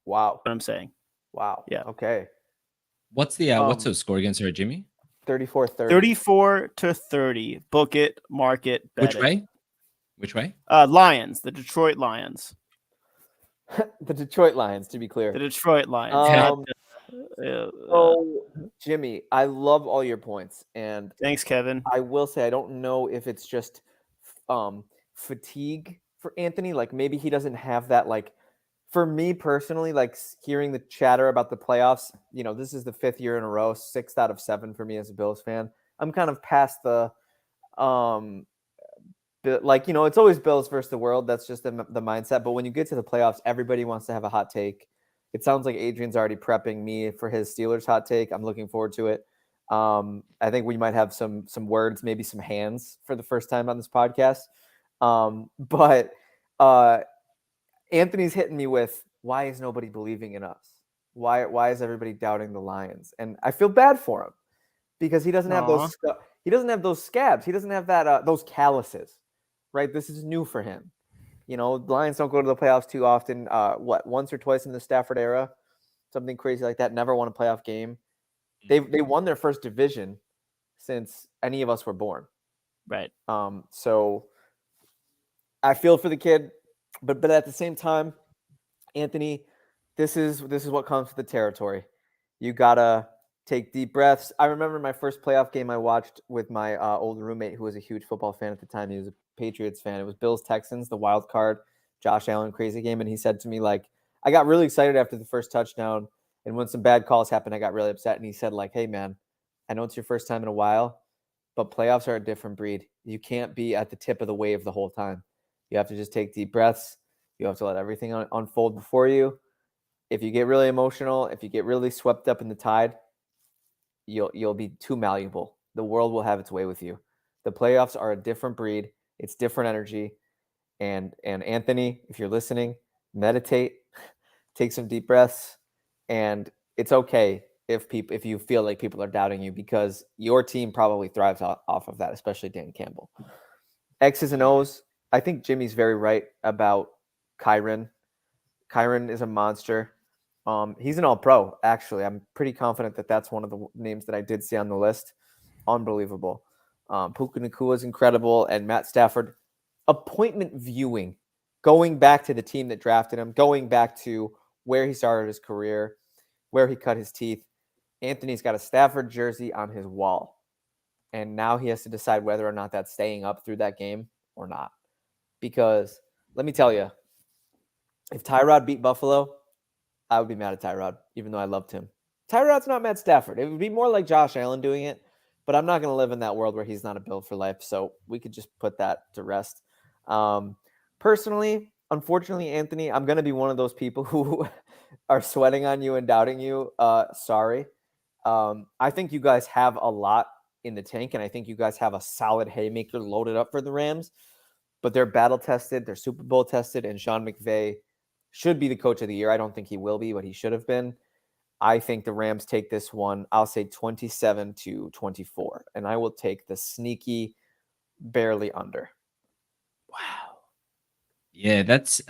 wow. What I'm saying. Wow. Yeah. Okay. What's the score against her, Jimmy? 34-30. 34-30. Book it, mark it, bet Which way? Lions, the Detroit Lions. The Detroit Lions, to be clear. The Detroit Lions. Jimmy, I love all your points, and thanks, Kevin. I will say I don't know if it's just fatigue for Anthony. Like maybe he doesn't have that. Like for me personally, like hearing the chatter about the playoffs. You know, this is the 5th year in a row, 6 out of 7 for me as a Bills fan. I'm kind of past the like, you know, it's always Bills versus the world. That's just the mindset. But when you get to the playoffs, everybody wants to have a hot take. It sounds like Adrian's already prepping me for his Steelers hot take. I'm looking forward to it. I think we might have some words, maybe some hands for the first time on this podcast. But Anthony's hitting me with, why is nobody believing in us? Why is everybody doubting the Lions? And I feel bad for him because he doesn't have those. He doesn't have those scabs. He doesn't have that those calluses. right? This is new for him. The Lions don't go to the playoffs too often. Once or twice in the Stafford era, something crazy like that. Never won a playoff game. They won their first division since any of us were born. Right. So I feel for the kid, but at the same time, Anthony, this is what comes with the territory. You gotta take deep breaths. I remember my first playoff game I watched with my old roommate, who was a huge football fan at the time. He was a Patriots fan. It was Bills Texans, the wild card, Josh Allen crazy game, and he said to me, like, I got really excited after the first touchdown, and when some bad calls happened, I got really upset. And he said, like, hey man, I know it's your first time in a while, but playoffs are a different breed. You can't be at the tip of the wave the whole time. You have to just take deep breaths. You have to let everything unfold before you. If you get really emotional, if you get really swept up in the tide, you'll be too malleable. The world will have its way with you. The playoffs are a different breed. It's different energy. And Anthony, if you're listening, meditate, take some deep breaths, and it's okay if you feel like people are doubting you, because your team probably thrives off of that, especially Dan Campbell. X's and O's. I think Jimmy's very right about Kyron. Kyron is a monster. He's an all-pro, actually. I'm pretty confident that that's one of the names that I did see on the list. Unbelievable. Puka Nacua is incredible, and Matt Stafford, appointment viewing, going back to the team that drafted him, going back to where he started his career, where he cut his teeth. Anthony's got a Stafford jersey on his wall, and now he has to decide whether or not that's staying up through that game or not. Because let me tell you, if Tyrod beat Buffalo, I would be mad at Tyrod, even though I loved him. Tyrod's not Matt Stafford. It would be more like Josh Allen doing it, but I'm not going to live in that world where he's not a Bill for life, so we could just put that to rest. Personally, unfortunately, Anthony, I'm going to be one of those people who are sweating on you and doubting you. Sorry. I think you guys have a lot in the tank, and I think you guys have a solid haymaker loaded up for the Rams, but they're battle-tested, they're Super Bowl-tested, and Sean McVay should be the coach of the year. I don't think he will be, but he should have been. I think the Rams take this one, I'll say 27-24, and I will take the sneaky barely under. Wow. Yeah, that's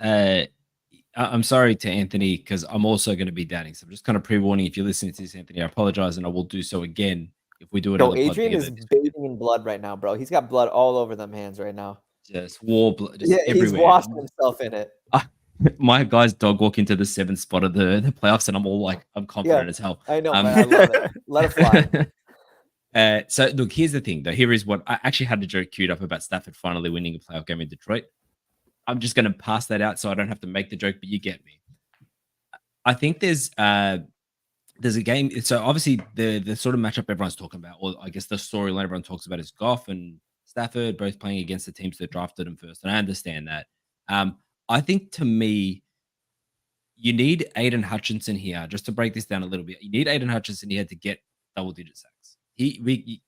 I'm sorry to Anthony, because I'm also going to be doubting. So I'm just kind of pre-warning, if you're listening to this, Anthony, I apologize, and I will do so again if we do another pod Adrian together. is bathing in blood right now, bro. He's got blood all over them hands right now. Just war blood, just Yeah, everywhere. he's washing himself in it. My guys dog walk into the 7th spot of the playoffs, and I'm all like, I'm confident as hell. I know, man. I love it. Let it fly. So look, here's the thing, though. Here is what I actually had a joke queued up about Stafford finally winning a playoff game in Detroit. I'm just going to pass that out so I don't have to make the joke, but you get me. I think there's a game. So obviously the sort of matchup everyone's talking about, or I guess the storyline everyone talks about, is Goff and Stafford both playing against the teams that drafted them first, and I understand that. I think, to me, you need Aiden Hutchinson here, just to break this down a little bit. You need Aiden Hutchinson here to get double-digit sacks.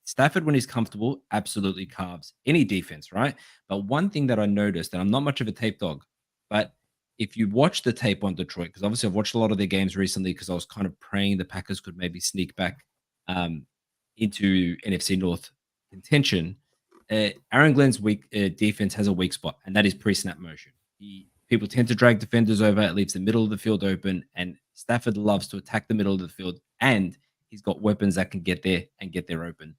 Stafford, when he's comfortable, absolutely carves any defense, right? But one thing that I noticed, and I'm not much of a tape dog, but if you watch the tape on Detroit, because obviously I've watched a lot of their games recently, because I was kind of praying the Packers could maybe sneak back into NFC North contention. Aaron Glenn's weak defense has a weak spot, and that is pre-snap motion. People tend to drag defenders over. It leaves the middle of the field open, and Stafford loves to attack the middle of the field, and he's got weapons that can get there and get there open.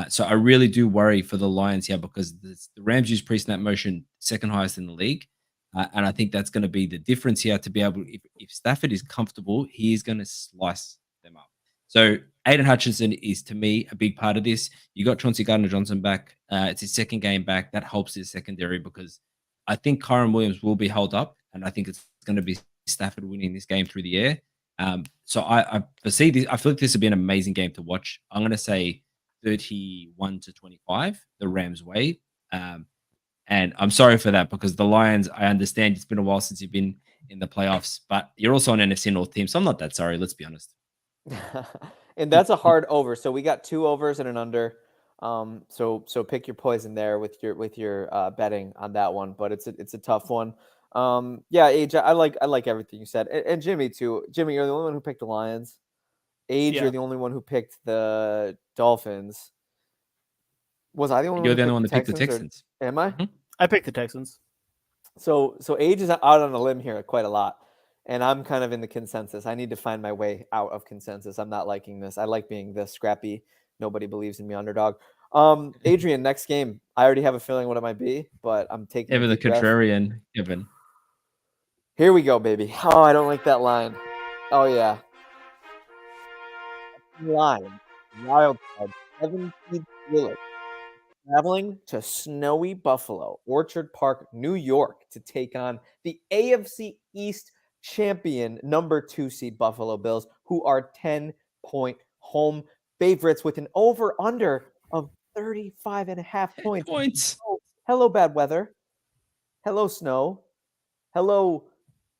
So I really do worry for the Lions here, because the Rams use pre-snap motion second highest in the league, and I think that's going to be the difference here, to be able, if Stafford is comfortable, he is going to slice them up. So Aiden Hutchinson is, to me, a big part of this. You got Chauncey Gardner-Johnson back. It's his second game back. That helps his secondary, because I think Kyron Williams will be held up, and I think it's going to be Stafford winning this game through the air. So I foresee this. I feel like this would be an amazing game to watch. I'm going to say 31-25, the Rams way. And I'm sorry for that, because the Lions, I understand it's been a while since you've been in the playoffs, but you're also an NFC North team, so I'm not that sorry. Let's be honest. And that's a hard over. So we got 2 overs and an under. So pick your poison there with your betting on that one, but it's a tough one. Yeah, Age, I like everything you said, and Jimmy too. Jimmy, you're the only one who picked the Lions. Age, you're the only one who picked the Dolphins. Was I the only one? You're the who only one that picked the Texans, Texans. Am I? Mm-hmm. I picked the Texans. So Age is out on a limb here quite a lot, and I'm kind of in the consensus. I need to find my way out of consensus. I'm not liking this. I like being the scrappy, nobody believes in me underdog. Adrian, next game. I already have a feeling what it might be, but I'm taking Ever a the deep breath. contrarian, Kevin. Here we go, baby. Oh, I don't like that line. Oh yeah. Line. Wildcard. 17th Willard. Traveling to snowy Buffalo, Orchard Park, New York, to take on the AFC East champion, number 2 seed Buffalo Bills, who are 10-point home favorites with an over-under of 35.5 points. Oh, hello, bad weather. Hello, snow. Hello,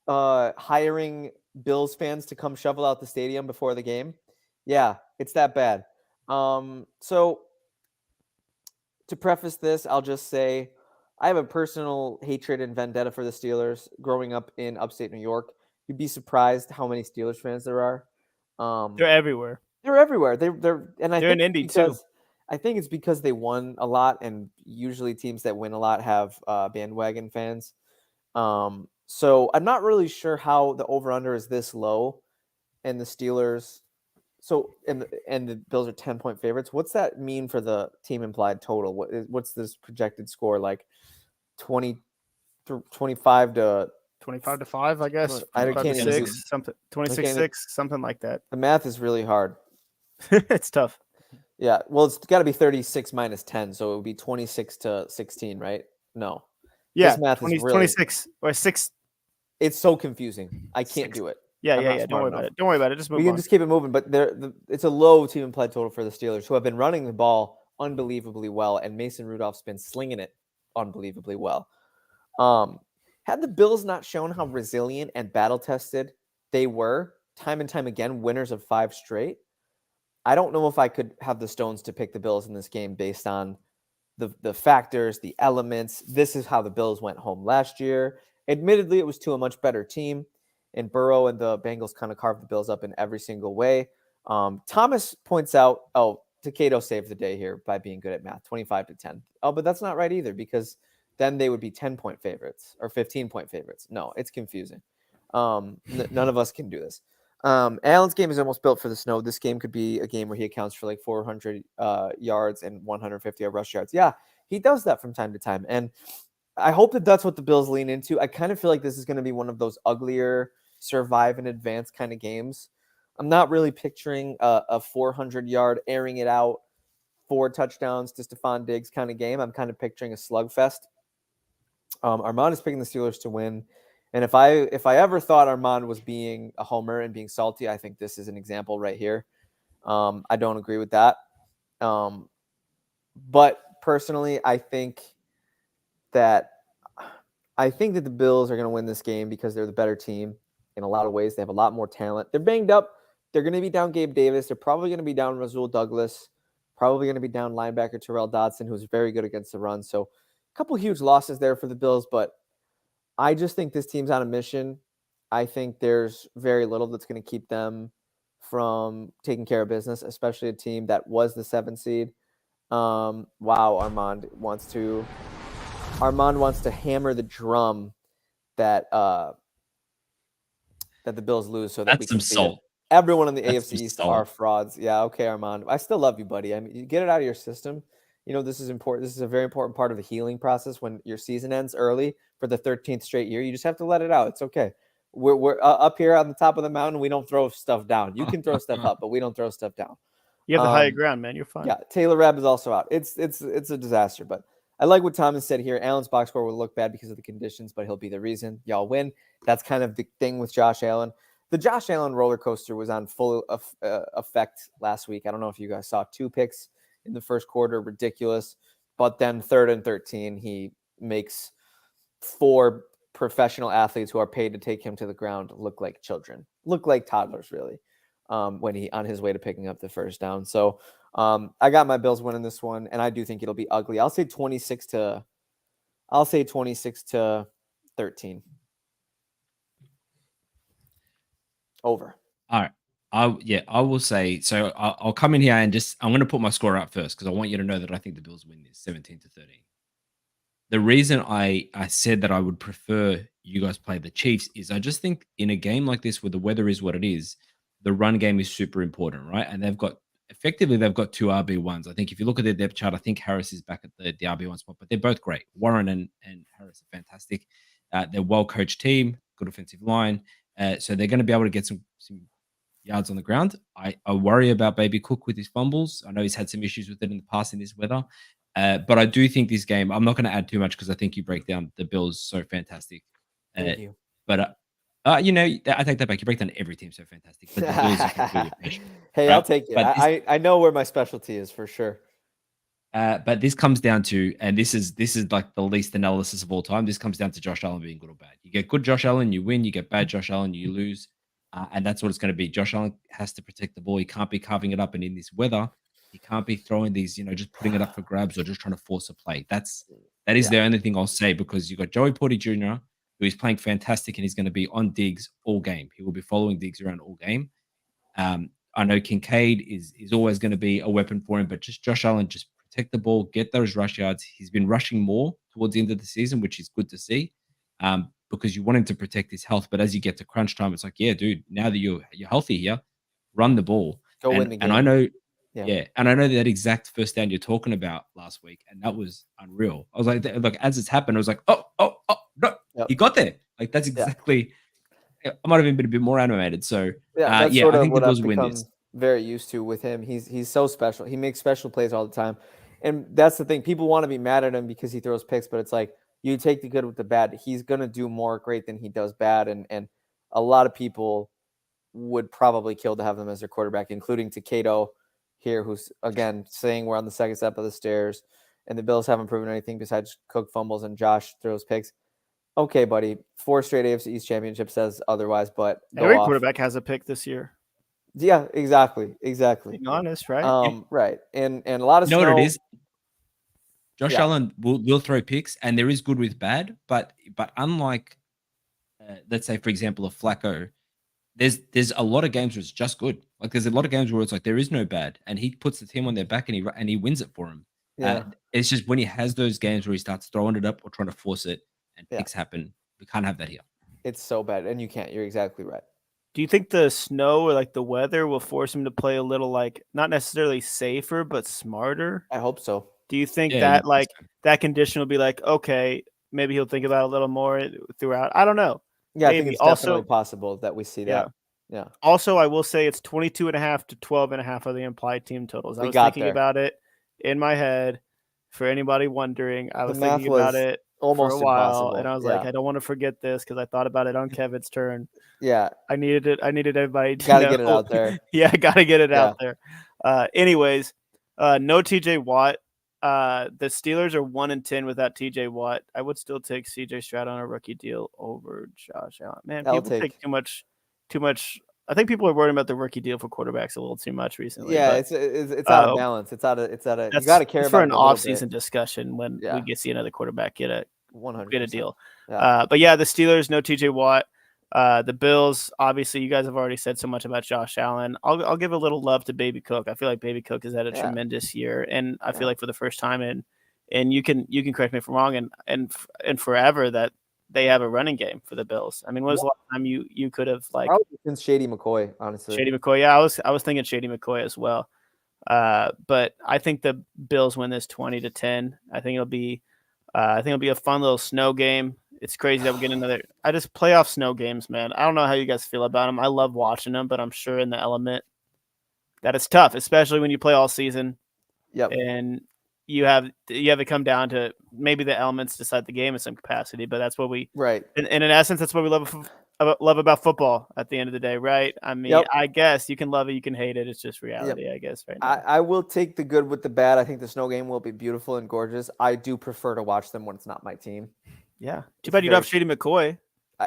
hiring Bills fans to come shovel out the stadium before the game. Yeah, it's that bad. So to preface this, I'll just say I have a personal hatred and vendetta for the Steelers. Growing up in upstate New York, you'd be surprised how many Steelers fans there are. They're everywhere. They're everywhere. They're in Indy too. I think it's because they won a lot, and usually teams that win a lot have bandwagon fans. So I'm not really sure how the over/under is this low, and the Steelers. So and the Bills are 10-point favorites. What's that mean for the team implied total? What's this projected score like? 25 to 25-5, I guess. I can't even do 6, something 26-6, something like that. The math is really hard. It's tough. Yeah, well, it's got to be 36 minus 10, so it would be 26 to 16, right? No. Yeah, this math 20, is really 26 or 6. It's so confusing. I can't do it. Yeah, I'm yeah, not yeah. Don't smart worry enough. about it. Don't worry about it. Just move We can on. just keep it moving, but it's a low team implied total for the Steelers, who have been running the ball unbelievably well, and Mason Rudolph's been slinging it unbelievably well. Had the Bills not shown how resilient and battle-tested they were, time and time again, winners of 5 straight, I don't know if I could have the stones to pick the Bills in this game based on the factors, the elements. This is how the Bills went home last year. Admittedly, it was to a much better team, and Burrow and the Bengals kind of carved the Bills up in every single way. Thomas points out, Takeo saved the day here by being good at math, 25-10. Oh, but that's not right either, because then they would be 10-point favorites or 15-point favorites. No, it's confusing. None of us can do this. Allen's game is almost built for the snow. This game could be a game where he accounts for like 400 yards and 150 rush yards. Yeah, he does that from time to time. And I hope that that's what the Bills lean into. I kind of feel like this is going to be one of those uglier survive and advance kind of games. I'm not really picturing a 400-yard airing it out, 4 touchdowns to Stephon Diggs kind of game. I'm kind of picturing a slugfest. Armand is picking the Steelers to win. And if I ever thought Armand was being a homer and being salty, I think this is an example right here. I don't agree with that. But personally, I think that the Bills are going to win this game because they're the better team in a lot of ways. They have a lot more talent. They're banged up. They're going to be down Gabe Davis. They're probably going to be down Rasul Douglas. Probably going to be down linebacker Terrell Dodson, who's very good against the run. So a couple huge losses there for the Bills, but I just think this team's on a mission. I think there's very little that's going to keep them from taking care of business, especially a team that was the 7th seed. Wow, Armand wants to hammer the drum that the Bills lose, so that That's some salt. Everyone in the That's AFC East salt. are frauds. Yeah, okay, Armand. I still love you, buddy. I mean, you get it out of your system. You know, this is important. This is a very important part of the healing process when your season ends early for the 13th straight year. You just have to let it out. It's okay. We're up here on the top of the mountain. We don't throw stuff down. You can throw stuff up, but we don't throw stuff down. You have the higher ground, man. You're fine. Yeah, Taylor Rabb is also out. It's a disaster, but I like what Thomas said here. Allen's box score will look bad because of the conditions, but he'll be the reason y'all win. That's kind of the thing with Josh Allen. The Josh Allen roller coaster was on full effect last week. I don't know if you guys saw 2 picks in the first quarter, ridiculous. But then 3rd and 13, he makes 4 professional athletes who are paid to take him to the ground look like children, look like toddlers, really, when he on his way to picking up the first down. So I got my Bills winning this one, and I do think it'll be ugly. I'll say 26 to 13. Over. All right. I will say, so I'll come in here and I'm going to put my score up first because I want you to know that I think the Bills win this 17-13. the reason I said that I would prefer you guys play the Chiefs is I just think in a game like this where the weather is what it is, the run game is super important, right? And they've got two RB1s. I think if you look at their depth chart, I think Harris is back at the RB1 spot, but they're both great. Warren and Harris are fantastic. They're well coached team, good offensive line. So they're going to be able to get some yards on the ground. I worry about Baby Cook with his fumbles. I know he's had some issues with it in the past in this weather. But I do think this game, I'm not going to add too much because I think you break down the Bills so fantastic. Thank you. But, I take that back. You break down every team so fantastic. But the Bills you can feel your passion. Hey, right? I'll take it. But I know where my specialty is for sure. But this comes down to, and this is like the least analysis of all time. This comes down to Josh Allen being good or bad. You get good Josh Allen, you win. You get bad Josh Allen, you lose. And that's what it's going to be. Josh Allen has to protect the ball. He can't be carving it up. And in this weather, he can't be throwing these, just putting it up for grabs or just trying to force a play. That is the only thing I'll say, because you got Joey Porter Jr., who is playing fantastic, and he's going to be on Diggs all game. He will be following Diggs around all game. I know Kincaid is always going to be a weapon for him, but just Josh Allen, just protect the ball, get those rush yards. He's been rushing more towards the end of the season, which is good to see, because you want him to protect his health. But as you get to crunch time, it's like, yeah, dude, now that you're healthy here, run the ball. Go win the game. And I know, Yeah. and I know that exact first down you're talking about last week, and that was unreal. I was like, as it's happened, I was like, oh, no, he got there. Like, that's exactly. I might have even been a bit more animated. So that's sort I of think the what I've Bills win become this. very used to with him. He's so special. He makes special plays all the time, and that's the thing. People want to be mad at him because he throws picks, but it's like you take the good with the bad. He's gonna do more great than he does bad, and a lot of people would probably kill to have him as their quarterback, including Takedo here, who's again saying we're on the second step of the stairs, and the Bills haven't proven anything besides Cook fumbles and Josh throws picks. Okay, buddy. 4 straight AFC East championship says otherwise, but every quarterback has a pick this year. Yeah, exactly. Being honest, right? Right. And a lot of You know what it is? Josh Yeah. Allen will throw picks, and there is good with bad, but unlike, let's say, for example, a Flacco, there's a lot of games where it's just good. Like, there's a lot of games where it's like there is no bad, and he puts the team on their back and he wins it for him. Yeah. It's just when he has those games where he starts throwing it up or trying to force it and picks happen, we can't have that here. It's so bad, and you can't. You're exactly right. Do you think the snow or like the weather will force him to play a little, like, not necessarily safer but smarter? I hope so. Do you think Yeah, that you like think so. that condition will be like, okay, maybe he'll think about it a little more throughout? I don't know. Yeah, I Maybe. think it's Also- definitely possible that we see that. Yeah. Also, I will say it's 22.5 to 12.5 of the implied team totals. I We was got thinking there. about it in my head. For anybody wondering, I The was math thinking about was it for almost a while, impossible. and I was Yeah. like, I don't want to forget this because I thought about it on Kevin's turn. Yeah. I needed it. I needed everybody to Gotta know. get it out there. Yeah, I gotta get it Yeah. out there. Anyways, no TJ Watt. The Steelers are 1-10 without TJ Watt. I would still take CJ Stroud on a rookie deal over Josh Allen. Man, I'll people take- take too much. I think people are worried about the rookie deal for quarterbacks a little too much recently. Yeah, but it's out of balance. It's out of you got to care that's about for it an a little off-season bit. discussion when Yeah. we get see another quarterback get a 100%. deal. Yeah. But yeah, the Steelers, no TJ Watt. The Bills, obviously, you guys have already said so much about Josh Allen. I'll give a little love to Baby Cook. I feel like Baby Cook has had a Yeah. tremendous year, and I Yeah. feel like for the first time and you can correct me if I'm wrong, and forever that they have a running game for the Bills. I mean, when was the last time you could have like Probably since Shady McCoy, honestly. Shady McCoy? Yeah, I was thinking Shady McCoy as well. But I think the Bills win this 20-10. I think it'll be a fun little snow game. It's crazy that we're getting another. I just playoff snow games, man. I don't know how you guys feel about them. I love watching them, but I'm sure in the element that it's tough, especially when you play all season Yep. and you have it come down to maybe the elements decide the game in some capacity. But that's what we Right. and in essence, that's what we love about football at the end of the day, right? I mean, Yep. I guess you can love it, you can hate it. It's just reality, I guess, right now. I will take the good with the bad. I think the snow game will be beautiful and gorgeous. I do prefer to watch them when it's not my team. Yeah. Too It's bad you don't have very- Shady McCoy.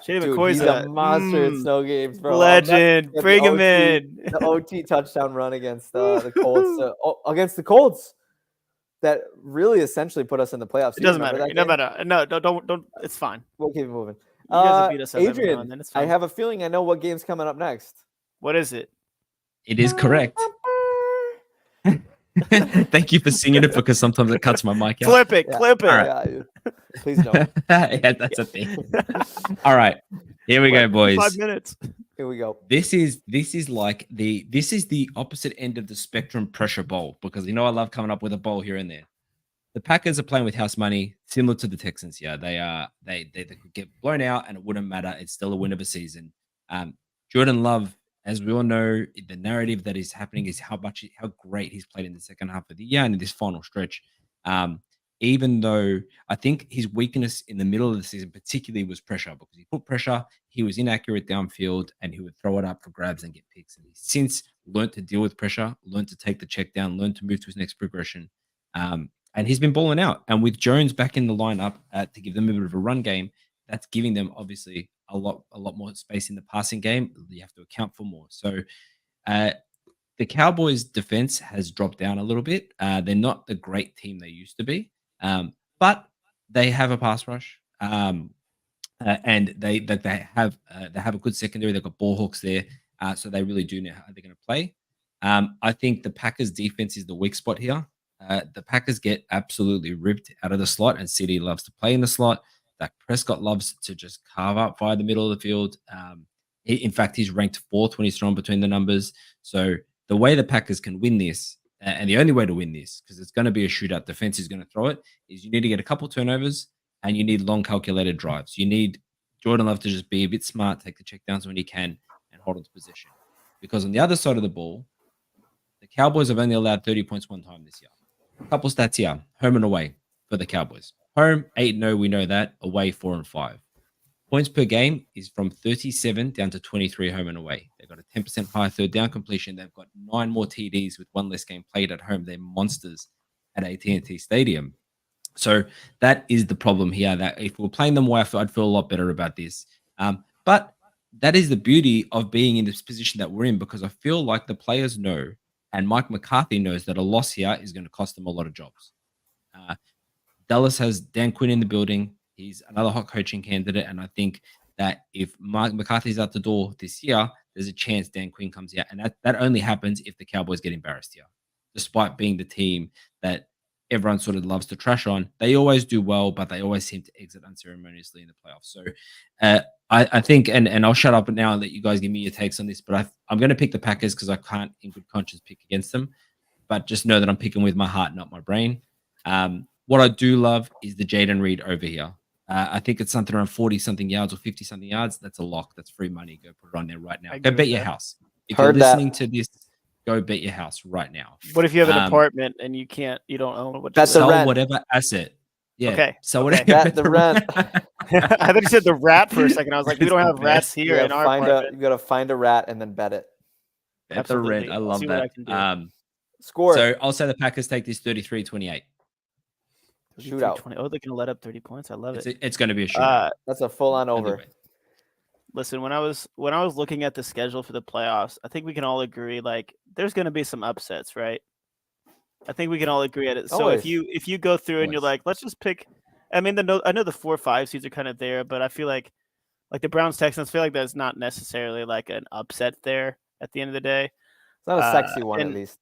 Shady Dude, McCoy's he's a monster at snow games, bro. legend. The Bring him OT in. The OT touchdown run against the Colts. Against the Colts. That really essentially put us in the playoffs. It doesn't matter. It doesn't matter. No, don't. It's fine. We'll keep it moving. You guys have beat us up every now Adrian, and then. It's I fine. have a feeling I know what game's coming up next. What is it? It is correct. Thank you for singing it because sometimes it cuts my mic out. Clip it, Yeah. clip it. All right. Yeah, please don't. Yeah, that's a thing. All right. Here we go, boys. 5 minutes. Here we go. This is the opposite end of the spectrum pressure bowl because I love coming up with a bowl here and there. The Packers are playing with house money, similar to the Texans here. They could get blown out and it wouldn't matter. It's still a win of a season. Jordan Love, as we all know, the narrative that is happening is how great he's played in the second half of the year and in this final stretch. Even though I think his weakness in the middle of the season particularly was pressure because he put pressure, he was inaccurate downfield, and he would throw it up for grabs and get picks. And he's since learned to deal with pressure, learned to take the check down, learned to move to his next progression. And he's been balling out. And with Jones back in the lineup to give them a bit of a run game, that's giving them obviously a lot more space in the passing game. You have to account for more. So the Cowboys' defense has dropped down a little bit. They're not the great team they used to be. But they have a pass rush, and they have a good secondary. They've got ball hawks there, so they really do know how they're going to play. I think the Packers' defense is the weak spot here. The Packers get absolutely ripped out of the slot, and CD loves to play in the slot. Dak Prescott loves to just carve up via the middle of the field. In fact, he's ranked 4th when he's thrown between the numbers. So the way the Packers can win this, and the only way to win this, because it's going to be a shootout, defense is going to throw it, is you need to get a couple turnovers and you need long calculated drives. You need Jordan Love to just be a bit smart, take the checkdowns when he can, and hold on to position. Because on the other side of the ball, the Cowboys have only allowed 30 points one time this year. A couple stats here, home and away for the Cowboys. Home, 8-0, we know that. Away, 4-5. Points per game is from 37 down to 23 home and away. They've got a 10% higher third down completion. They've got 9 more TDs with 1 less game played at home. They're monsters at AT&T Stadium. So that is the problem here. That if we're playing them away, I'd feel a lot better about this. But that is the beauty of being in this position that we're in, because I feel like the players know, and Mike McCarthy knows, that a loss here is going to cost them a lot of jobs. Dallas has Dan Quinn in the building. He's another hot coaching candidate, and I think that if Mike McCarthy's out the door this year, there's a chance Dan Quinn comes out, and that only happens if the Cowboys get embarrassed here. Despite being the team that everyone sort of loves to trash on, they always do well, but they always seem to exit unceremoniously in the playoffs. So I think, and I'll shut up now and let you guys give me your takes on this, but I'm going to pick the Packers because I can't, in good conscience, pick against them. But just know that I'm picking with my heart, not my brain. What I do love is the Jaden Reed over here. I think it's something around 40-something yards or 50-something yards. That's a lock. That's free money. Go put it on there right now. Go bet your house. If you're listening to this, go bet your house right now. What if you have an apartment and you don't own what? That's sell whatever asset. Yeah. Okay. So whatever. Bet the rent. I thought you said the rat for a second. I was like, we don't have rats here in our apartment. You got to find a rat and then bet it. Bet the rent. I love that. Score. So I'll say the Packers take this 33-28. Shootout. Oh, they're going to let up 30 points. I love it. It's going to be a shootout. That's a full-on over. Anyway. Listen, when I was looking at the schedule for the playoffs, I think we can all agree, like, there's going to be some upsets, right? I think we can all agree at it. So Always. if you go through and you're like, let's just pick. I mean, I know the 4-5 seeds are kind of there, but I feel like the Browns Texans, feel like that's not necessarily like an upset there at the end of the day. It's not a sexy one, at least.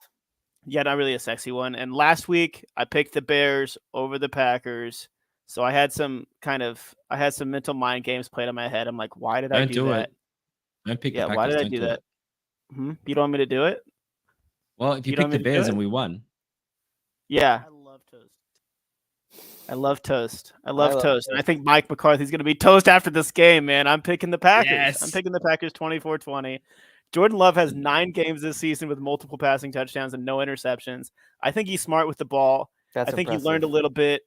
Yeah, not really a sexy one. And last week I picked the Bears over the Packers. So I had some mental mind games played in my head. I'm like, why did I do that? Don't pick the Packers. Why did I do that? You don't want me to do it? Well, if you picked the Bears and we won. Yeah. I love toast. I love toast. And I think Mike McCarthy's going to be toast after this game, man. I'm picking the Packers. Yes. I'm picking the Packers 24-20. Jordan Love has 9 games this season with multiple passing touchdowns and no interceptions. I think he's smart with the ball. That's I think impressive. he learned a little bit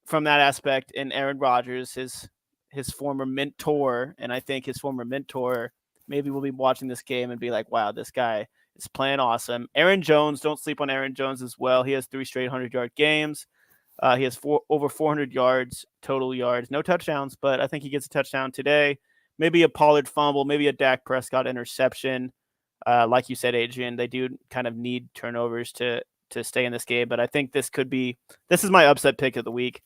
from that aspect in Aaron Rodgers, his former mentor. And I think his former mentor maybe will be watching this game and be like, wow, this guy is playing awesome. Aaron Jones, don't sleep on Aaron Jones as well. He has 3 straight 100-yard games. He has over 400 yards, total yards, no touchdowns, but I think he gets a touchdown today. Maybe a Pollard fumble, maybe a Dak Prescott interception. Like you said, Adrian, they do kind of need turnovers to stay in this game, but I think this is my upset pick of the week.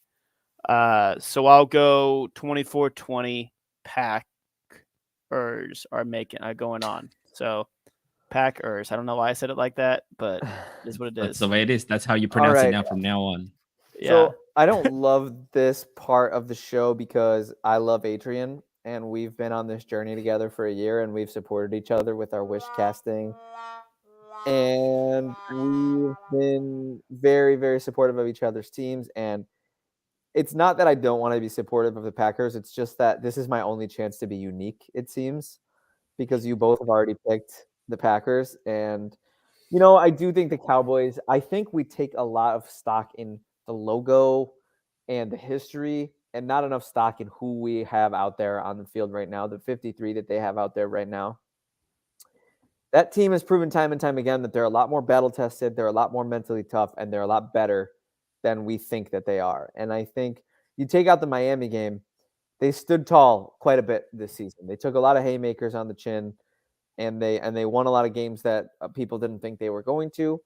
So I'll go 24-20. Packers are going on. So Packers. I don't know why I said it like that, but it is what it That's is. the way it is. That's how you pronounce right. it now from now on. Yeah. So I don't love this part of the show because I love Adrian and we've been on this journey together for a year and we've supported each other with our wish casting. And we've been very, very supportive of each other's teams. And it's not that I don't want to be supportive of the Packers. It's just that this is my only chance to be unique, it seems, because you both have already picked the Packers. And, I do think the Cowboys, I think we take a lot of stock in the logo and the history and not enough stock in who we have out there on the field right now, the 53 that they have out there right now. That team has proven time and time again that they're a lot more battle tested, they're a lot more mentally tough, and they're a lot better than we think that they are. And I think you take out the Miami game, they stood tall quite a bit this season. They took a lot of haymakers on the chin, and they won a lot of games that people didn't think they were going to.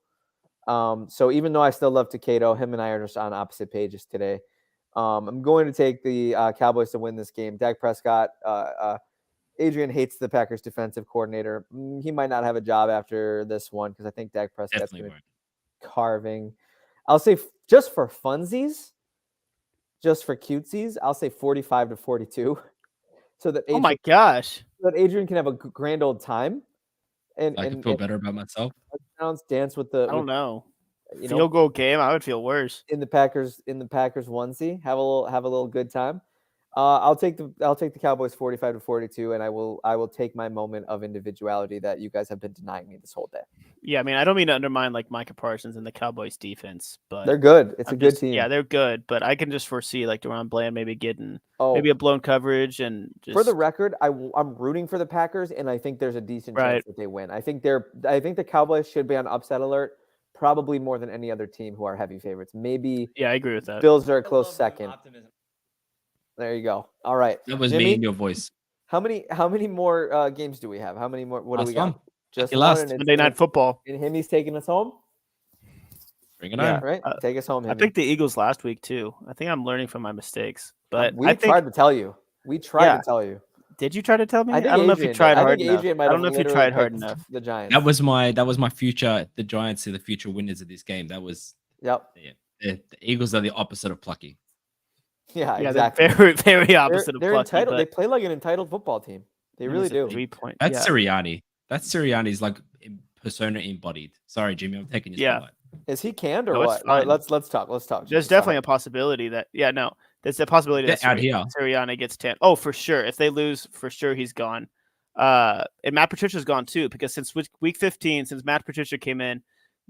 So even though I still love Takeo, him and I are just on opposite pages today. I'm going to take the Cowboys to win this game. Dak Prescott, Adrian hates the Packers defensive coordinator. He might not have a job after this one because I think Dak Prescott's going to be carving. I'll say just for funsies, just for cutesies, I'll say 45-42. So that Adrian, Oh my gosh. so that Adrian can have a grand old time. And I can feel better about myself. Dance with the I don't know. you Field goal game, I would feel worse. in the Packers onesie. Have a little good time. I'll take the Cowboys 45-42, and I will take my moment of individuality that you guys have been denying me this whole day. Yeah, I mean, I don't mean to undermine like Micah Parsons and the Cowboys defense, but They're good. It's a good team. Yeah, they're good, but I can just foresee like Deron Bland maybe getting Oh, maybe a blown coverage and just for the record, I'm rooting for the Packers, and I think there's a decent chance that they win. I think the Cowboys should be on upset alert, probably more than any other team who are heavy favorites. Maybe I agree with that. Bills are a close second. There you go. All right, That was Jimmy, me in your voice. How many more games do we have? How many more? What do we got? Just Lucky last. one. Monday Night Football. And Himmy's taking us home. Bring it on. Right, take us home. I picked the Eagles last week too. I think I'm learning from my mistakes, but we tried to tell you. We tried to tell you. Did you try to tell me? I think don't know if you tried hard enough. Adrian I don't know if you tried hard picked enough. The Giants. That was my future. The Giants are the future winners of this game. That was Yeah, the Eagles are the opposite of plucky. Yeah, Yeah, exactly. they're very, very opposite They're of plucky. entitled. They play like an entitled football team. They really do. 3-point. That's Sirianni. That's Sirianni's like persona embodied. Sorry, Jimmy, I'm taking your spotlight. Is he canned or No, it's what? All right, fine. let's talk. There's definitely a possibility that there's a possibility that out here. Sirianni gets 10. Oh, for sure. If they lose, for sure he's gone. And Matt Patricia's gone too, because since week 15, since Matt Patricia came in,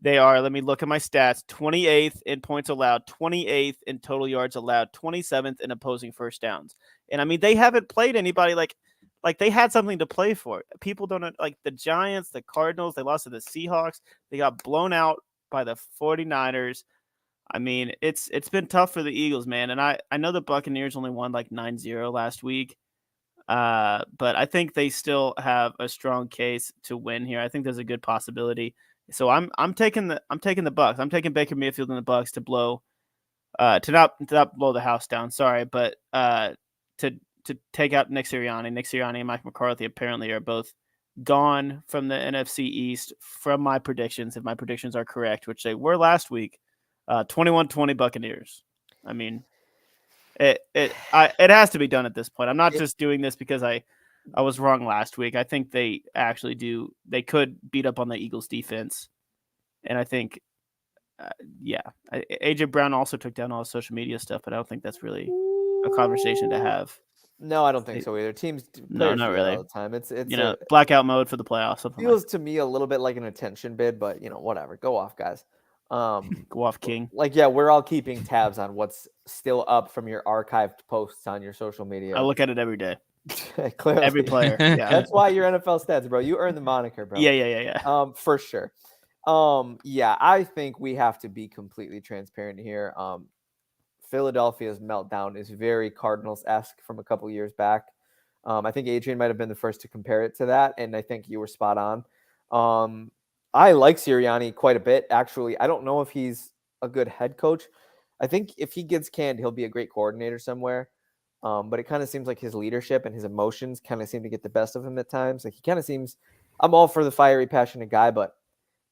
they are, let me look at my stats, 28th in points allowed, 28th in total yards allowed, 27th in opposing first downs. And I mean, they haven't played anybody like they had something to play for. People don't like the Giants, the Cardinals, they lost to the Seahawks. They got blown out by the 49ers. I mean, it's been tough for the Eagles, man. And I know the Buccaneers only won like 9-0 last week. But I think they still have a strong case to win here. I think there's a good possibility. So I'm taking the Bucks. I'm taking Baker Mayfield and the Bucks to blow to not blow the house down. Sorry, but to take out Nick Sirianni. Nick Sirianni and Mike McCarthy apparently are both gone from the NFC East from my predictions, if my predictions are correct, which they were last week. 21-20 Buccaneers. I mean, it has to be done at this point. I'm not just doing this because I was wrong last week. I think they actually do. They could beat up on the Eagles defense. And I think, AJ Brown also took down all the social media stuff, but I don't think that's really a conversation to have. No, I don't think so either. Teams, no, not really. All the time. It's blackout mode for the playoffs. Something feels to me a little bit like an attention bid, but whatever. Go off, guys. Go off, King. We're all keeping tabs on what's still up from your archived posts on your social media. I look at it every day. Clearly. Every player. Yeah. That's why you're NFL stats, bro. You earned the moniker, bro. Yeah. For sure. I think we have to be completely transparent here. Philadelphia's meltdown is very Cardinals-esque from a couple years back. I think Adrian might have been the first to compare it to that, and I think you were spot on. I like Sirianni quite a bit, actually. I don't know if he's a good head coach. I think if he gets canned, he'll be a great coordinator somewhere. But it kind of seems like his leadership and his emotions kind of seem to get the best of him at times. Like he kind of seems I'm all for the fiery, passionate guy, but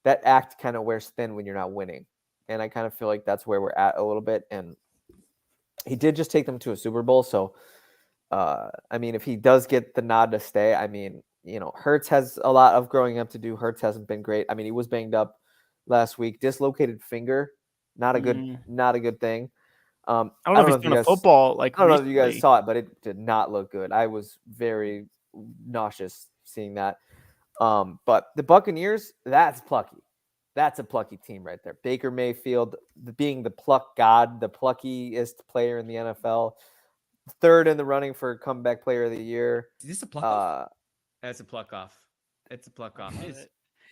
that act kind of wears thin when you're not winning. And I kind of feel like that's where we're at a little bit. And he did just take them to a Super Bowl. So, I mean, if he does get the nod to stay, I mean, Hurts has a lot of growing up to do. Hurts hasn't been great. I mean, he was banged up last week, dislocated finger, not a good thing. I don't know if he's done a football like I don't know if recently. you guys saw it, but it did not look good. I was very nauseous seeing that. But the Buccaneers, that's plucky. That's a plucky team right there. Baker Mayfield being the pluck god, the pluckiest player in the NFL, third in the running for comeback player of the year. Is this a pluck off? That's a pluck off. It's a pluck off.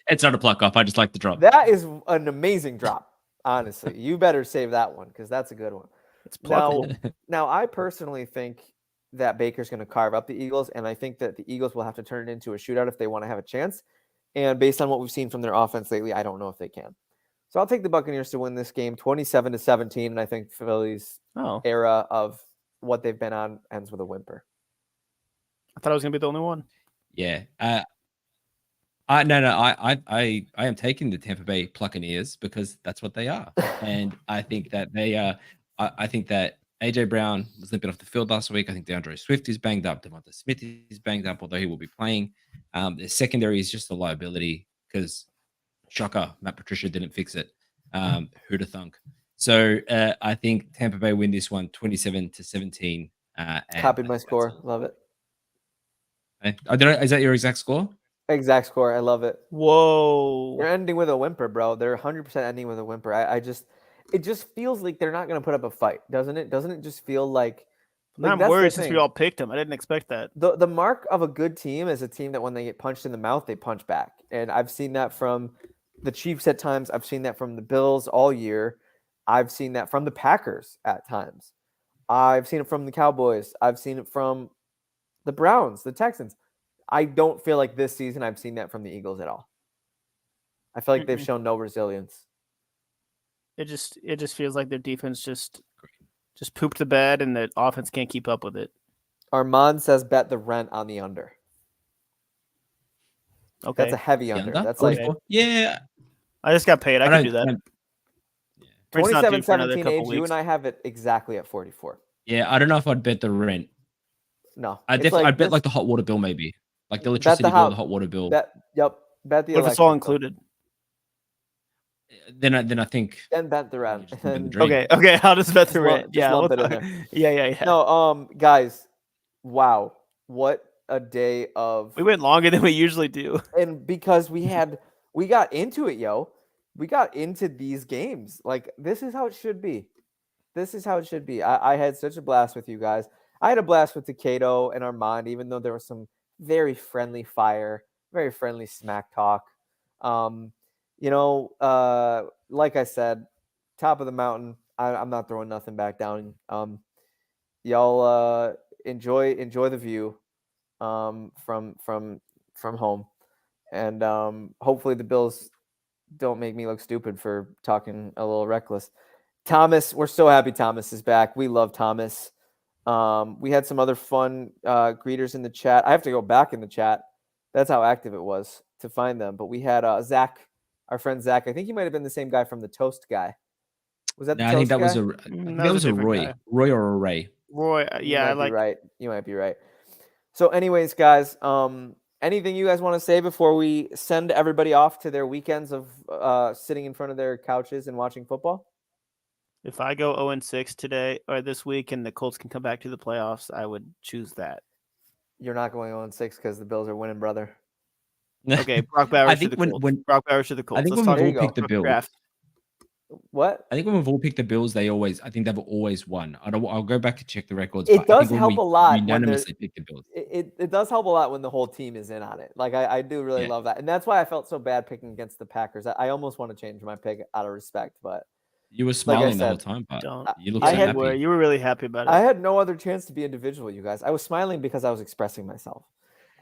It's not a pluck off. I just like the drop. That is an amazing drop. Honestly, you better save that one because that's a good one. It's pluckable. Now, I personally think that Baker's going to carve up the Eagles, and I think that the Eagles will have to turn it into a shootout if they want to have a chance. And based on what we've seen from their offense lately, I don't know if they can. So I'll take the Buccaneers to win this game 27-17, and I think Philly's era of what they've been on ends with a whimper. I thought I was going to be the only one. Yeah. I am taking the Tampa Bay Buccaneers because that's what they are, and I think that they are. I think that AJ Brown was limping off the field last week. I think DeAndre Swift is banged up. Devonta Smith is banged up, although he will be playing. The secondary is just a liability because, shocker, Matt Patricia didn't fix it. Who'da thunk? So I think Tampa Bay win this one 27-17. Copied my score. Love it. Is that your exact score? Exact score. I love it. Whoa. They're ending with a whimper, bro. They're 100% ending with a whimper. It just feels like they're not going to put up a fight, doesn't it? Doesn't it just feel like I'm worried since we all picked them. I didn't expect that. The mark of a good team is a team that when they get punched in the mouth, they punch back. And I've seen that from the Chiefs at times. I've seen that from the Bills all year. I've seen that from the Packers at times. I've seen it from the Cowboys. I've seen it from the Browns, the Texans. I don't feel like this season I've seen that from the Eagles at all. I feel like they've shown no resilience. It just feels like their defense just pooped the bed and the offense can't keep up with it. Armand says bet the rent on the under. Okay. That's a heavy under. That's like yeah. I just got paid. I can do that. 27-17 age, you and I have it exactly at 44. Yeah, I don't know if I'd bet the rent. No. I'd bet like the hot water bill maybe. Like the electricity bill, the hot water bill. Bet the What if it's all included? Then I think. Then bet the rent. Okay. I'll just bet the rent. Yeah. Yeah. No, guys, wow, what a day of. We went longer than we usually do, and because we got into it, yo. We got into these games. Like this is how it should be. I had such a blast with you guys. I had a blast with Takedo and Armand, even though there was some very friendly fire, very friendly smack talk. Like I said, top of the mountain. I'm not throwing nothing back down. Y'all enjoy the view from home, and hopefully the Bills don't make me look stupid for talking a little reckless. Thomas, we're so happy Thomas is back. We love Thomas. We had some other fun greeters in the chat. I have to go back in the chat. That's how active it was to find them. But we had Zach, our friend Zach. I think he might have been the same guy from the Toast guy. Was that the Toast guy? I think that was a Roy. Guy. Roy or a Ray. Roy, yeah, You might be right. So anyways, guys, anything you guys want to say before we send everybody off to their weekends of sitting in front of their couches and watching football? If I go 0-6 today or this week and the Colts can come back to the playoffs, I would choose that. You're not going 0-6 because the Bills are winning, brother. Okay, Brock Bowers to the Colts. Brock Bowers to the Colts. I think when we've all picked the Bills. Draft. What? I think when we've all picked the Bills, they've always won. I'll go back and check the records. It does help a lot. We unanimously pick the Bills. It does help a lot when the whole team is in on it. Like I do really love that, and that's why I felt so bad picking against the Packers. I almost want to change my pick out of respect, but you were smiling the whole time. But you looked so happy. You were really happy about it. I had no other chance to be individual, you guys. I was smiling because I was expressing myself.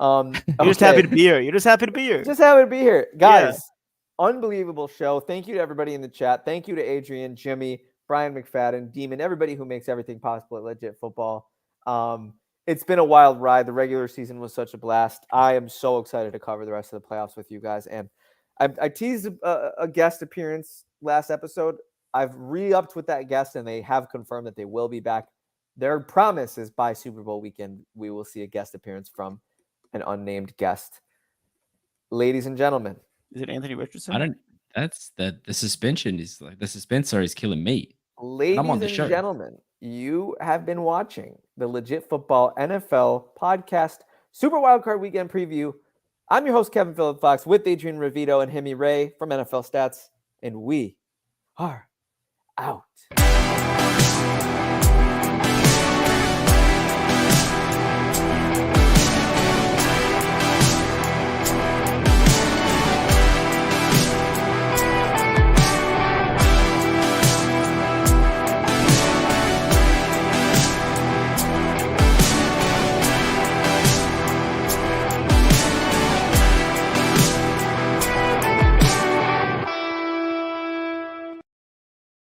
You're just happy to be here. Just happy to be here, guys. Yeah. Unbelievable show. Thank you to everybody in the chat. Thank you to Adrian, Jimmy, Brian McFadden, Demon, everybody who makes everything possible at Legit Football. It's been a wild ride. The regular season was such a blast. I am so excited to cover the rest of the playoffs with you guys. And I teased a guest appearance last episode. I've re-upped with that guest, and they have confirmed that they will be back. Their promise is by Super Bowl weekend, we will see a guest appearance from an unnamed guest. Ladies and gentlemen. Is it Anthony Richardson? I don't. That's the suspension is like the suspense is killing me. Ladies I'm on the and show. gentlemen, you have been watching the Legit Football NFL podcast Super Wildcard Weekend Preview. I'm your host, Kevin Phillip Fox, with Adrian Ravito and Hemi Ray from NFL Stats, and we are out.